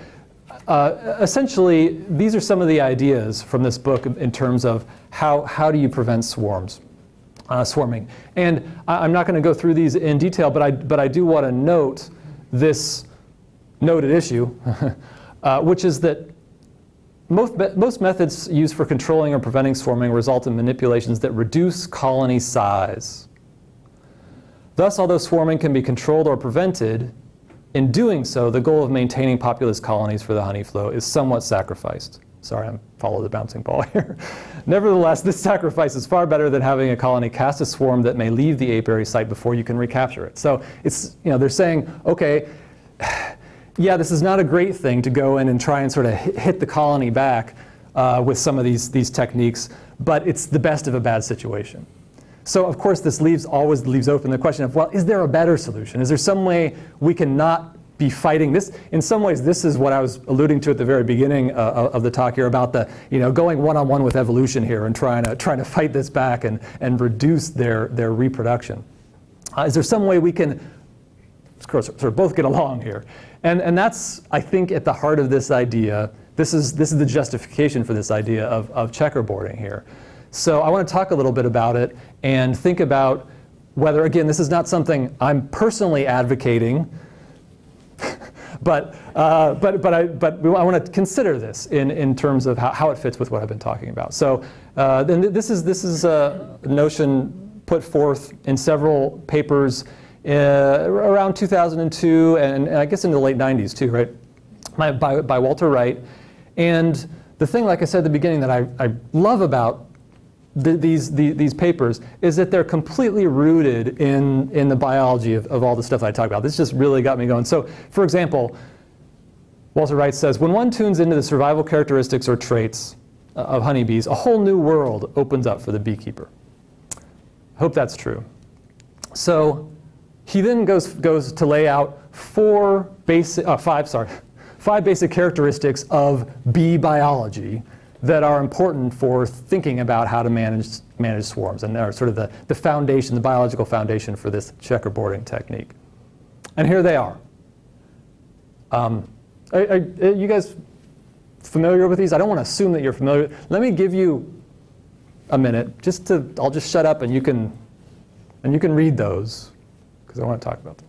essentially, these are some of the ideas from this book in terms of how do you prevent swarming. And I'm not going to go through these in detail, but I do want to note this noted issue, which is that most methods used for controlling or preventing swarming result in manipulations that reduce colony size. Thus, although swarming can be controlled or prevented, in doing so, the goal of maintaining populous colonies for the honey flow is somewhat sacrificed. Sorry, I'm follow the bouncing ball here. Nevertheless, this sacrifice is far better than having a colony cast a swarm that may leave the apiary site before you can recapture it. So it's, they're saying, okay, yeah, this is not a great thing to go in and try and sort of hit the colony back with some of these techniques, but it's the best of a bad situation. So of course this always leaves open the question of, well, is there a better solution? Is there some way we can not be fighting this? In some ways, this is what I was alluding to at the very beginning of the talk here about the, going one-on-one with evolution here and trying to fight this back and reduce their reproduction. Is there some way we can sort of both get along here? And that's, I think, at the heart of this idea. This is the justification for this idea of checkerboarding here. So I want to talk a little bit about it and think about whether, again, this is not something I'm personally advocating, but I want to consider this in terms of how it fits with what I've been talking about. So then this is a notion put forth in several papers around 2002 and I guess in the late 90s too, right? By Walter Wright. And the thing, like I said at the beginning, that I love about these papers is that they're completely rooted in the biology of all the stuff I talk about. This just really got me going. So, for example, Walter Wright says, when one tunes into the survival characteristics or traits of honeybees, a whole new world opens up for the beekeeper. I hope that's true. So he then goes to lay out five basic characteristics of bee biology that are important for thinking about how to manage swarms, and are sort of the foundation, the biological foundation for this checkerboarding technique. And here they are. Are you guys familiar with these? I don't want to assume that you're familiar. Let me give you a minute, I'll just shut up and you can read those, because I want to talk about them.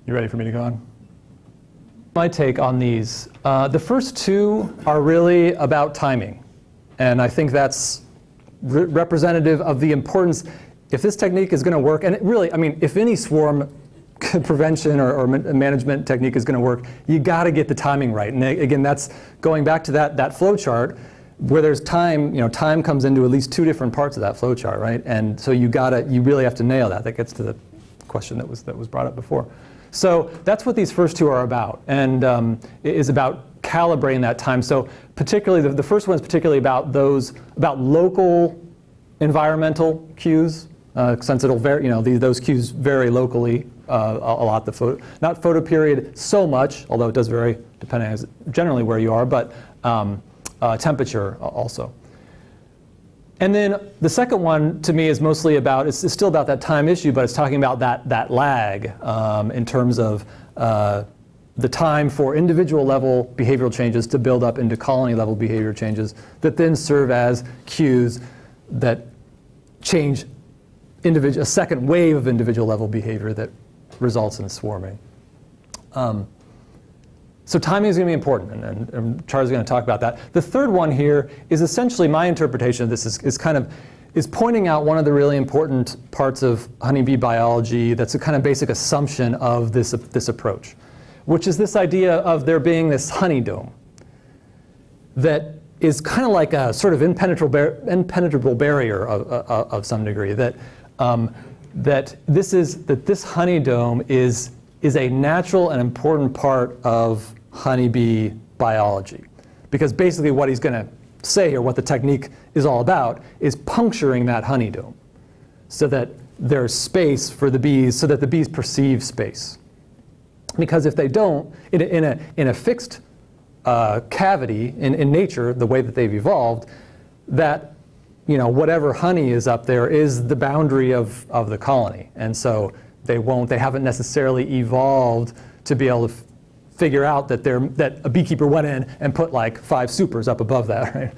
You ready for me to go on? My take on these, the first two are really about timing. And I think that's representative of the importance. If this technique is going to work, and it really, I mean, if any swarm prevention or management technique is going to work, you got to get the timing right. And again, that's going back to that flow chart where there's time, time comes into at least two different parts of that flow chart, right? And so you really have to nail that. That gets to the question that was brought up before. So that's what these first two are about, and it is about calibrating that time. So particularly, the first one is particularly about local environmental cues, since it'll vary, those cues vary locally a lot. Not photoperiod so much, although it does vary depending on generally where you are, but temperature also. And then the second one, to me, is mostly about, it's still about that time issue, but it's talking about that lag in terms of the time for individual level behavioral changes to build up into colony level behavior changes that then serve as cues that change a second wave of individual level behavior that results in swarming. So timing is going to be important, and Charlie's going to talk about that. The third one here is essentially my interpretation of this is pointing out one of the really important parts of honeybee biology that's a kind of basic assumption of this approach, which is this idea of there being this honey dome that is kind of like a sort of impenetrable barrier of some degree, that this honey dome is a natural and important part of honeybee biology. Because basically what he's going to say, or what the technique is all about, is puncturing that honey dome so that there's space for the bees, so that the bees perceive space. Because if they don't, in a fixed cavity in nature, the way that they've evolved, that whatever honey is up there is the boundary of the colony. And so they haven't necessarily evolved to be able to figure out that a beekeeper went in and put like 5 supers up above that, right?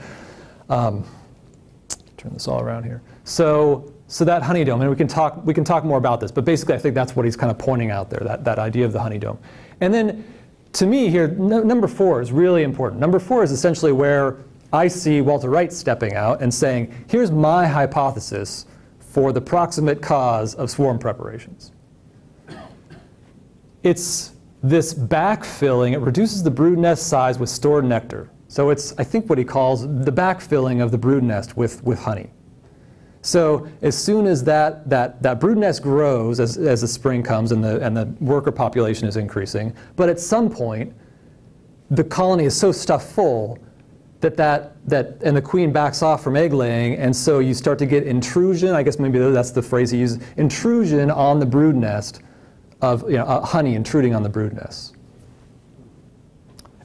Turn this all around here. So that honey dome, and we can talk more about this, but basically I think that's what he's kind of pointing out there, that idea of the honey dome. And then to me here, number 4 is really important. Number 4 is essentially where I see Walter Wright stepping out and saying, here's my hypothesis for the proximate cause of swarm preparations. It's this backfilling. It reduces the brood nest size with stored nectar. So it's, I think, what he calls the backfilling of the brood nest with honey. So as soon as that brood nest grows as the spring comes and the worker population is increasing, but at some point the colony is so stuffed full and the queen backs off from egg laying, and so you start to get intrusion. I guess maybe that's the phrase he uses, intrusion on the brood nest of honey intruding on the brood nest.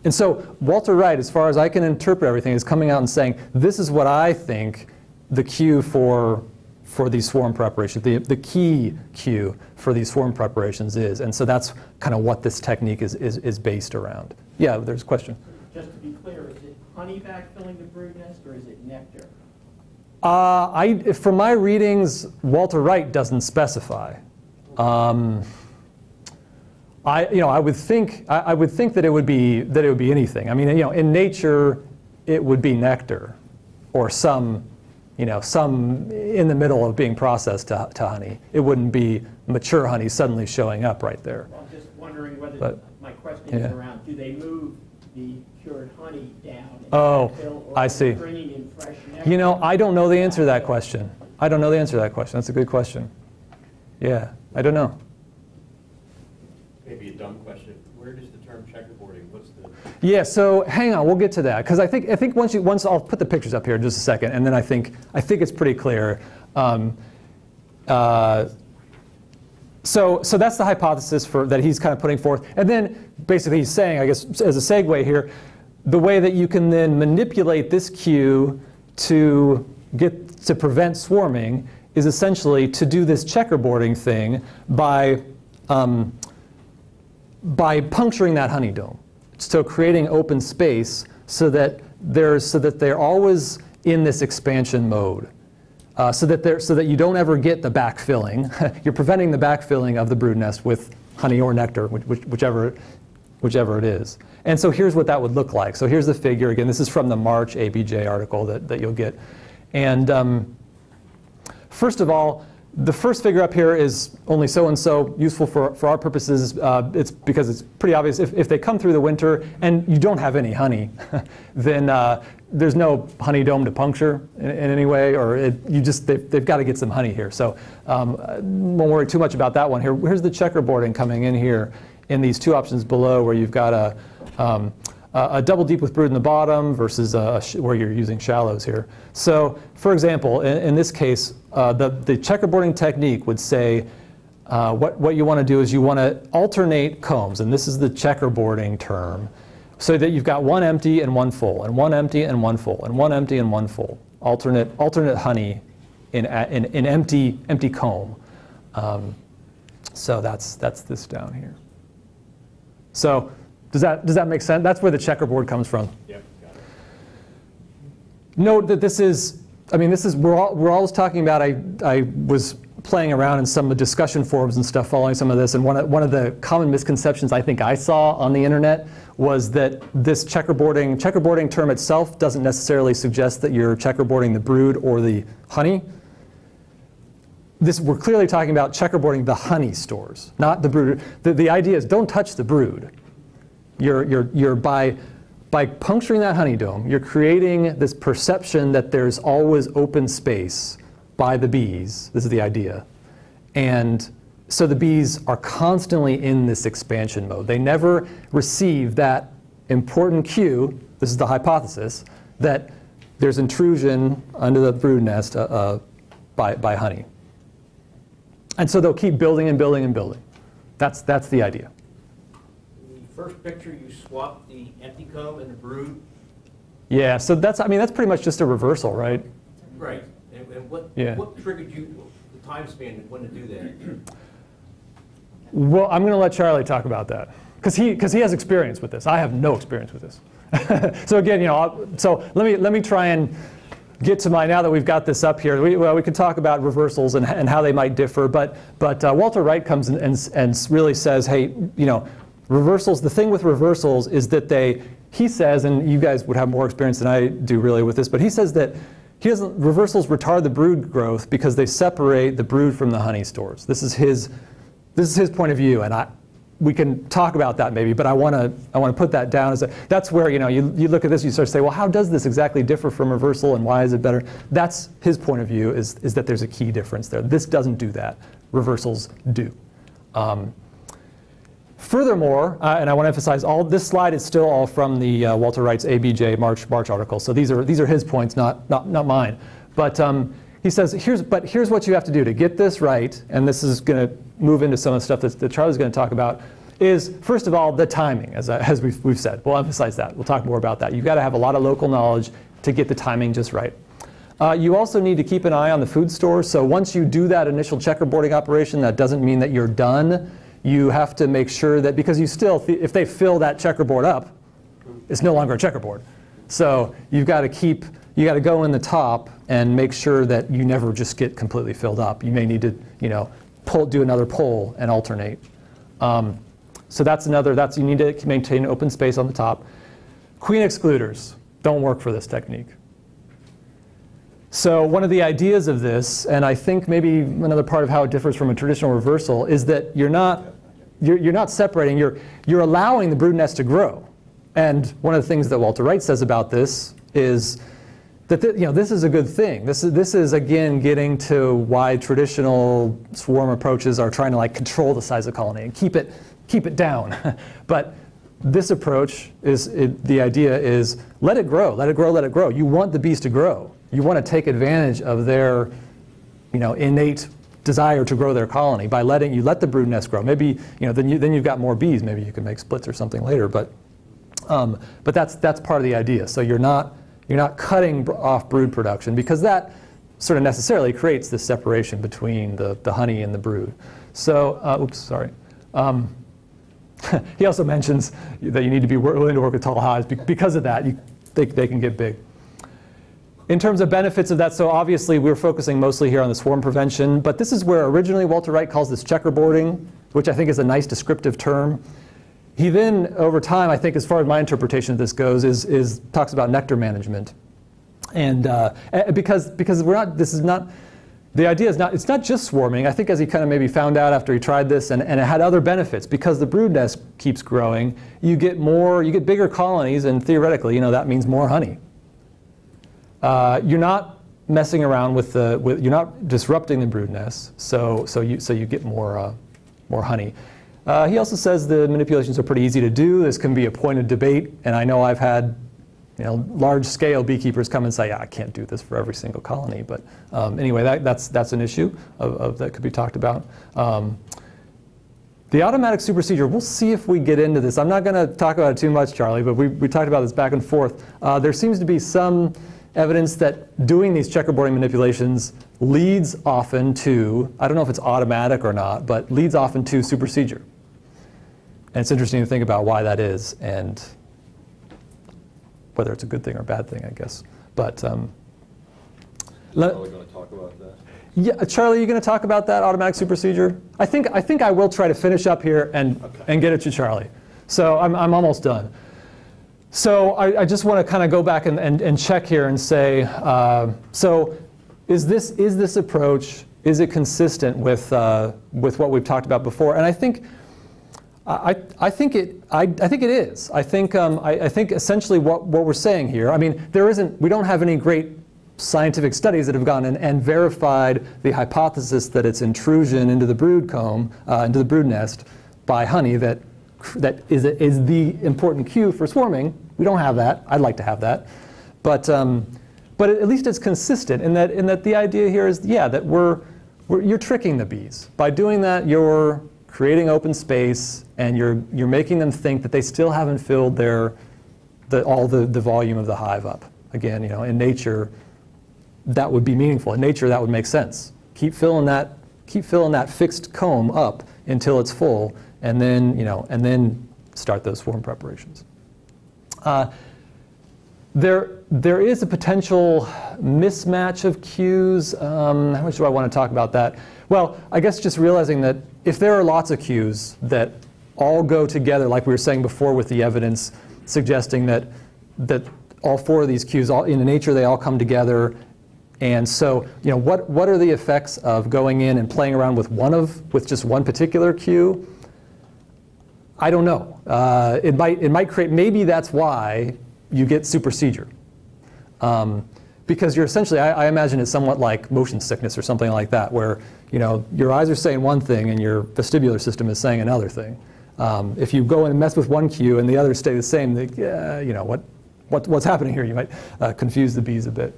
And so Walter Wright, as far as I can interpret everything, is coming out and saying, this is what I think the cue for these swarm preparations, the key cue for these swarm preparations is. And so that's kind of what this technique is based around. Yeah, there's a question. Just to be clear, is it honey backfilling the brood nest, or is it nectar? From my readings, Walter Wright doesn't specify. I would think that it would be anything. I mean, in nature, it would be nectar, or some in the middle of being processed to honey. It wouldn't be mature honey suddenly showing up right there. Well, I'm just wondering whether my question is around, do they move the cured honey down and backfill, or I see. Bringing in fresh nectar? I don't know the answer to that question. I don't know the answer to that question. That's a good question. Yeah, I don't know. Maybe a dumb question. Where does the term checkerboarding, what's the... Yeah, so hang on, we'll get to that, because I think once I'll put the pictures up here in just a second, and then I think it's pretty clear. So that's the hypothesis that he's kind of putting forth, and then basically he's saying, I guess as a segue here, the way that you can then manipulate this cue to prevent swarming is essentially to do this checkerboarding thing by puncturing that honey dome. So creating open space so that they're always in this expansion mode, so that you don't ever get the backfilling. You're preventing the backfilling of the brood nest with honey or nectar, whichever it is. And so here's what that would look like. So here's the figure. Again, this is from the March ABJ article that you'll get. And first of all, the first figure up here is only so-and-so, useful for our purposes. It's because it's pretty obvious. If they come through the winter and you don't have any honey, then there's no honey dome to puncture in any way, or they've got to get some honey here. So won't worry too much about that one here. Here's the checkerboarding coming in here in these two options below, where you've got a double deep with brood in the bottom versus where you're using shallows here. So, for example, in this case, the checkerboarding technique would say what you want to do is you want to alternate combs, and this is the checkerboarding term, so that you've got one empty and one full, and one empty and one full, and one empty and one full, alternate honey in empty comb. So that's this down here. So does that make sense? That's where the checkerboard comes from. Yep, got it. Note that this is, I mean, we're always talking about, I was playing around in some discussion forums and stuff following some of this, and one of the common misconceptions I think I saw on the internet was that this checkerboarding term itself doesn't necessarily suggest that you're checkerboarding the brood or the honey. We're clearly talking about checkerboarding the honey stores, not the brood. The idea is don't touch the brood. You're by puncturing that honey dome, you're creating this perception that there's always open space by the bees. This is the idea. And so the bees are constantly in this expansion mode. They never receive that important cue, this is the hypothesis, that there's intrusion under the brood nest by honey. And so they'll keep building and building and building. That's the idea. The first picture, you swap the empty comb and the brood. Yeah, so that's pretty much just a reversal, right? Right. And what triggered you, the time span, when to do that? Well, I'm going to let Charlie talk about that because he has experience with this. I have no experience with this. So again, so let me try and get to now that we've got this up here. We could talk about reversals and how they might differ, but Walter Wright comes and really says, hey, reversals. The thing with reversals is that he says, and you guys would have more experience than I do really with this, but he says that reversals retard the brood growth because they separate the brood from the honey stores. This is his point of view, and we can talk about that maybe, but I want to put that down as that's where you look at this, you start to say, well, how does this exactly differ from reversal, and why is it better? That's his point of view, is that there's a key difference there. This doesn't do that. Reversals do. Furthermore, and I want to emphasize, this slide is still all from the Walter Wright's ABJ March article. So these are his points, not mine. But he says, here's what you have to do to get this right, and this is going to move into some of the stuff that Charlie's going to talk about, is first of all the timing, as we've said. We'll emphasize that. We'll talk more about that. You've got to have a lot of local knowledge to get the timing just right. You also need to keep an eye on the food stores. So once you do that initial checkerboarding operation, that doesn't mean that you're done. You have to make sure that, because you still, if they fill that checkerboard up, it's no longer a checkerboard. So you've got to go in the top and make sure that you never just get completely filled up. You may need to, do another pull and alternate. So you need to maintain open space on the top. Queen excluders don't work for this technique. So one of the ideas of this, and I think maybe another part of how it differs from a traditional reversal, is that you're not separating, you're allowing the brood nest to grow. And one of the things that Walter Wright says about this is that this is a good thing. This is again getting to why traditional swarm approaches are trying to control the size of the colony and keep it down. But this approach the idea is let it grow, let it grow, let it grow. You want the bees to grow. You want to take advantage of their innate desire to grow their colony by let the brood nest grow. Maybe then you've got more bees. Maybe you can make splits or something later. But that's part of the idea. So you're not cutting off brood production, because that sort of necessarily creates this separation between the honey and the brood. So oops, sorry. He also mentions that you need to be willing to work with tall hives. Because of that, they can get big. In terms of benefits of that, so obviously we're focusing mostly here on the swarm prevention, but this is where originally Walter Wright calls this checkerboarding, which I think is a nice descriptive term. He then, over time, I think as far as my interpretation of this goes, talks about nectar management. And because the idea is it's not just swarming. I think as he kind of maybe found out after he tried this, and it had other benefits, because the brood nest keeps growing, you get bigger colonies, and theoretically, that means more honey. You're not messing around you're not disrupting the brood nest, so you get more honey. He also says the manipulations are pretty easy to do. This can be a point of debate, and I know I've had large-scale beekeepers come and say, I can't do this for every single colony. But anyway, that's an issue that could be talked about. The automatic supersedure, we'll see if we get into this. I'm not going to talk about it too much, Charlie, but we talked about this back and forth. There seems to be some evidence that doing these checkerboarding manipulations leads often to, I don't know if it's automatic or not, but leads often to supersedure. And it's interesting to think about why that is and whether it's a good thing or a bad thing, I guess. But Are we going to talk about that? yeah, Charlie, are you going to talk about that automatic supersedure? I think I will try to finish up here and get it to Charlie. So I'm almost done. So I just want to kind of go back and check here and say, so is this approach, is it consistent with what we've talked about before? And I think it is. I think essentially what we're saying here, I mean, we don't have any great scientific studies that have gone in and verified the hypothesis that it's intrusion into the brood comb, into the brood nest by honey that is the important cue for swarming. We don't have that. I'd like to have that. But at least it's consistent in that the idea here is, yeah, that you're tricking the bees. By doing that, you're creating open space, and you're making them think that they still haven't filled all the volume of the hive up. Again, in nature, that would be meaningful. In nature, that would make sense. Keep filling that fixed comb up until it's full, and then start those swarm preparations. There is a potential mismatch of cues. How much do I want to talk about that? Well, I guess just realizing that if there are lots of cues that all go together, like we were saying before with the evidence suggesting that all four of these cues, in nature, they all come together. And so, what are the effects of going in and playing around with just one particular cue? I don't know. It might create, maybe that's why you get supersedure. Because you're essentially, I imagine it's somewhat like motion sickness or something like that, where your eyes are saying one thing and your vestibular system is saying another thing. If you go in and mess with one cue and the others stay the same, what's happening here? You might confuse the bees a bit.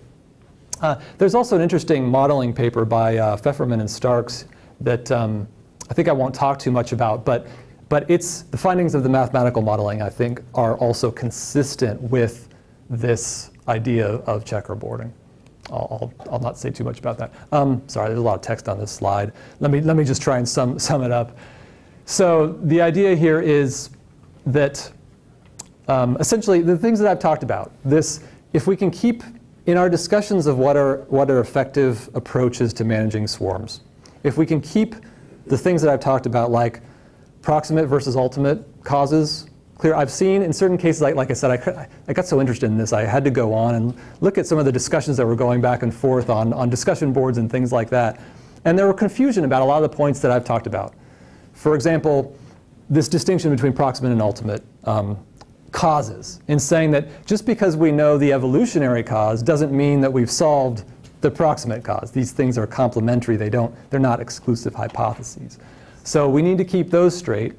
There's also an interesting modeling paper by Pfefferman and Starks that I think I won't talk too much about, but it's the findings of the mathematical modeling, I think, are also consistent with this idea of checkerboarding. I'll not say too much about that. Sorry, there's a lot of text on this slide. Let me just try and sum it up. So the idea here is that essentially the things that I've talked about, if we can keep in our discussions of what are effective approaches to managing swarms, if we can keep the things that I've talked about, like proximate versus ultimate causes, clear. I've seen in certain cases, like I said, I got so interested in this, I had to go on and look at some of the discussions that were going back and forth on discussion boards and things like that. And there were confusion about a lot of the points that I've talked about. For example, this distinction between proximate and ultimate causes, in saying that just because we know the evolutionary cause doesn't mean that we've solved the proximate cause. These things are complementary. They're not exclusive hypotheses. So we need to keep those straight.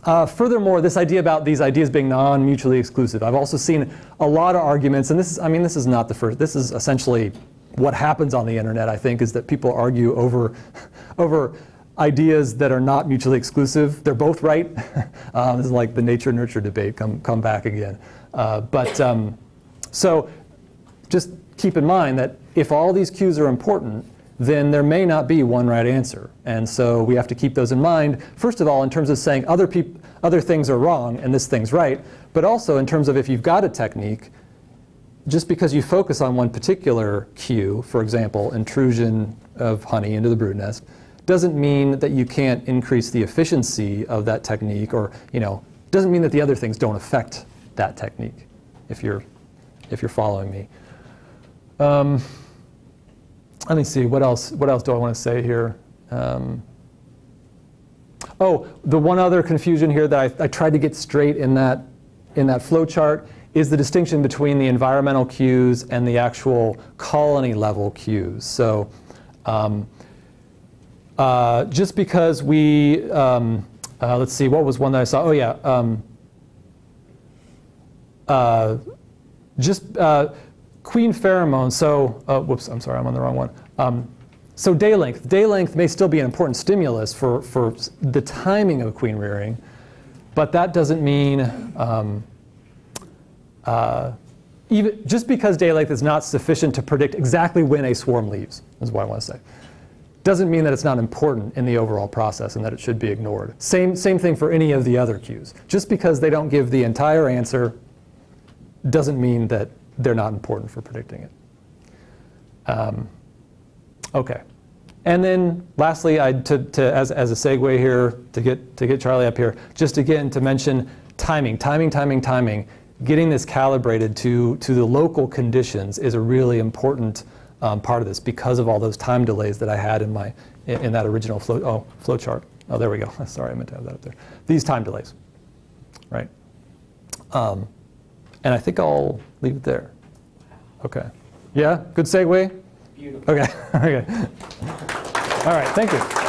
Furthermore, this idea about these ideas being non-mutually exclusive. I've also seen a lot of arguments, and this is not the first. This is essentially what happens on the internet, I think, is that people argue over ideas that are not mutually exclusive. They're both right. This is like the nature-nurture debate come back again. So just keep in mind that if all these cues are important, then there may not be one right answer. And so we have to keep those in mind, first of all, in terms of saying other things are wrong and this thing's right, but also in terms of if you've got a technique, just because you focus on one particular cue, for example, intrusion of honey into the brood nest, doesn't mean that you can't increase the efficiency of that technique, or doesn't mean that the other things don't affect that technique, if you're following me. Let me see, what else do I want to say here? Oh, the one other confusion here that I tried to get straight in that flow chart is the distinction between the environmental cues and the actual colony level cues. So just because we, let's see, what was one that I saw? Oh yeah, queen pheromone. So, whoops, I'm sorry, I'm on the wrong one. So day length. Day length may still be an important stimulus for the timing of queen rearing, but that doesn't mean even just because day length is not sufficient to predict exactly when a swarm leaves, is what I want to say, doesn't mean that it's not important in the overall process and that it should be ignored. Same thing for any of the other cues. Just because they don't give the entire answer doesn't mean that they're not important for predicting it. Okay. And then lastly, as a segue here, to get Charlie up here, just again to mention timing. Getting this calibrated to the local conditions is a really important part of this because of all those time delays that I had in that original flow chart. Oh, there we go. Sorry, I meant to have that up there. These time delays, right? And I think I'll leave it there. Okay. Yeah, good segue? Beautiful. Okay. Okay. All right, thank you.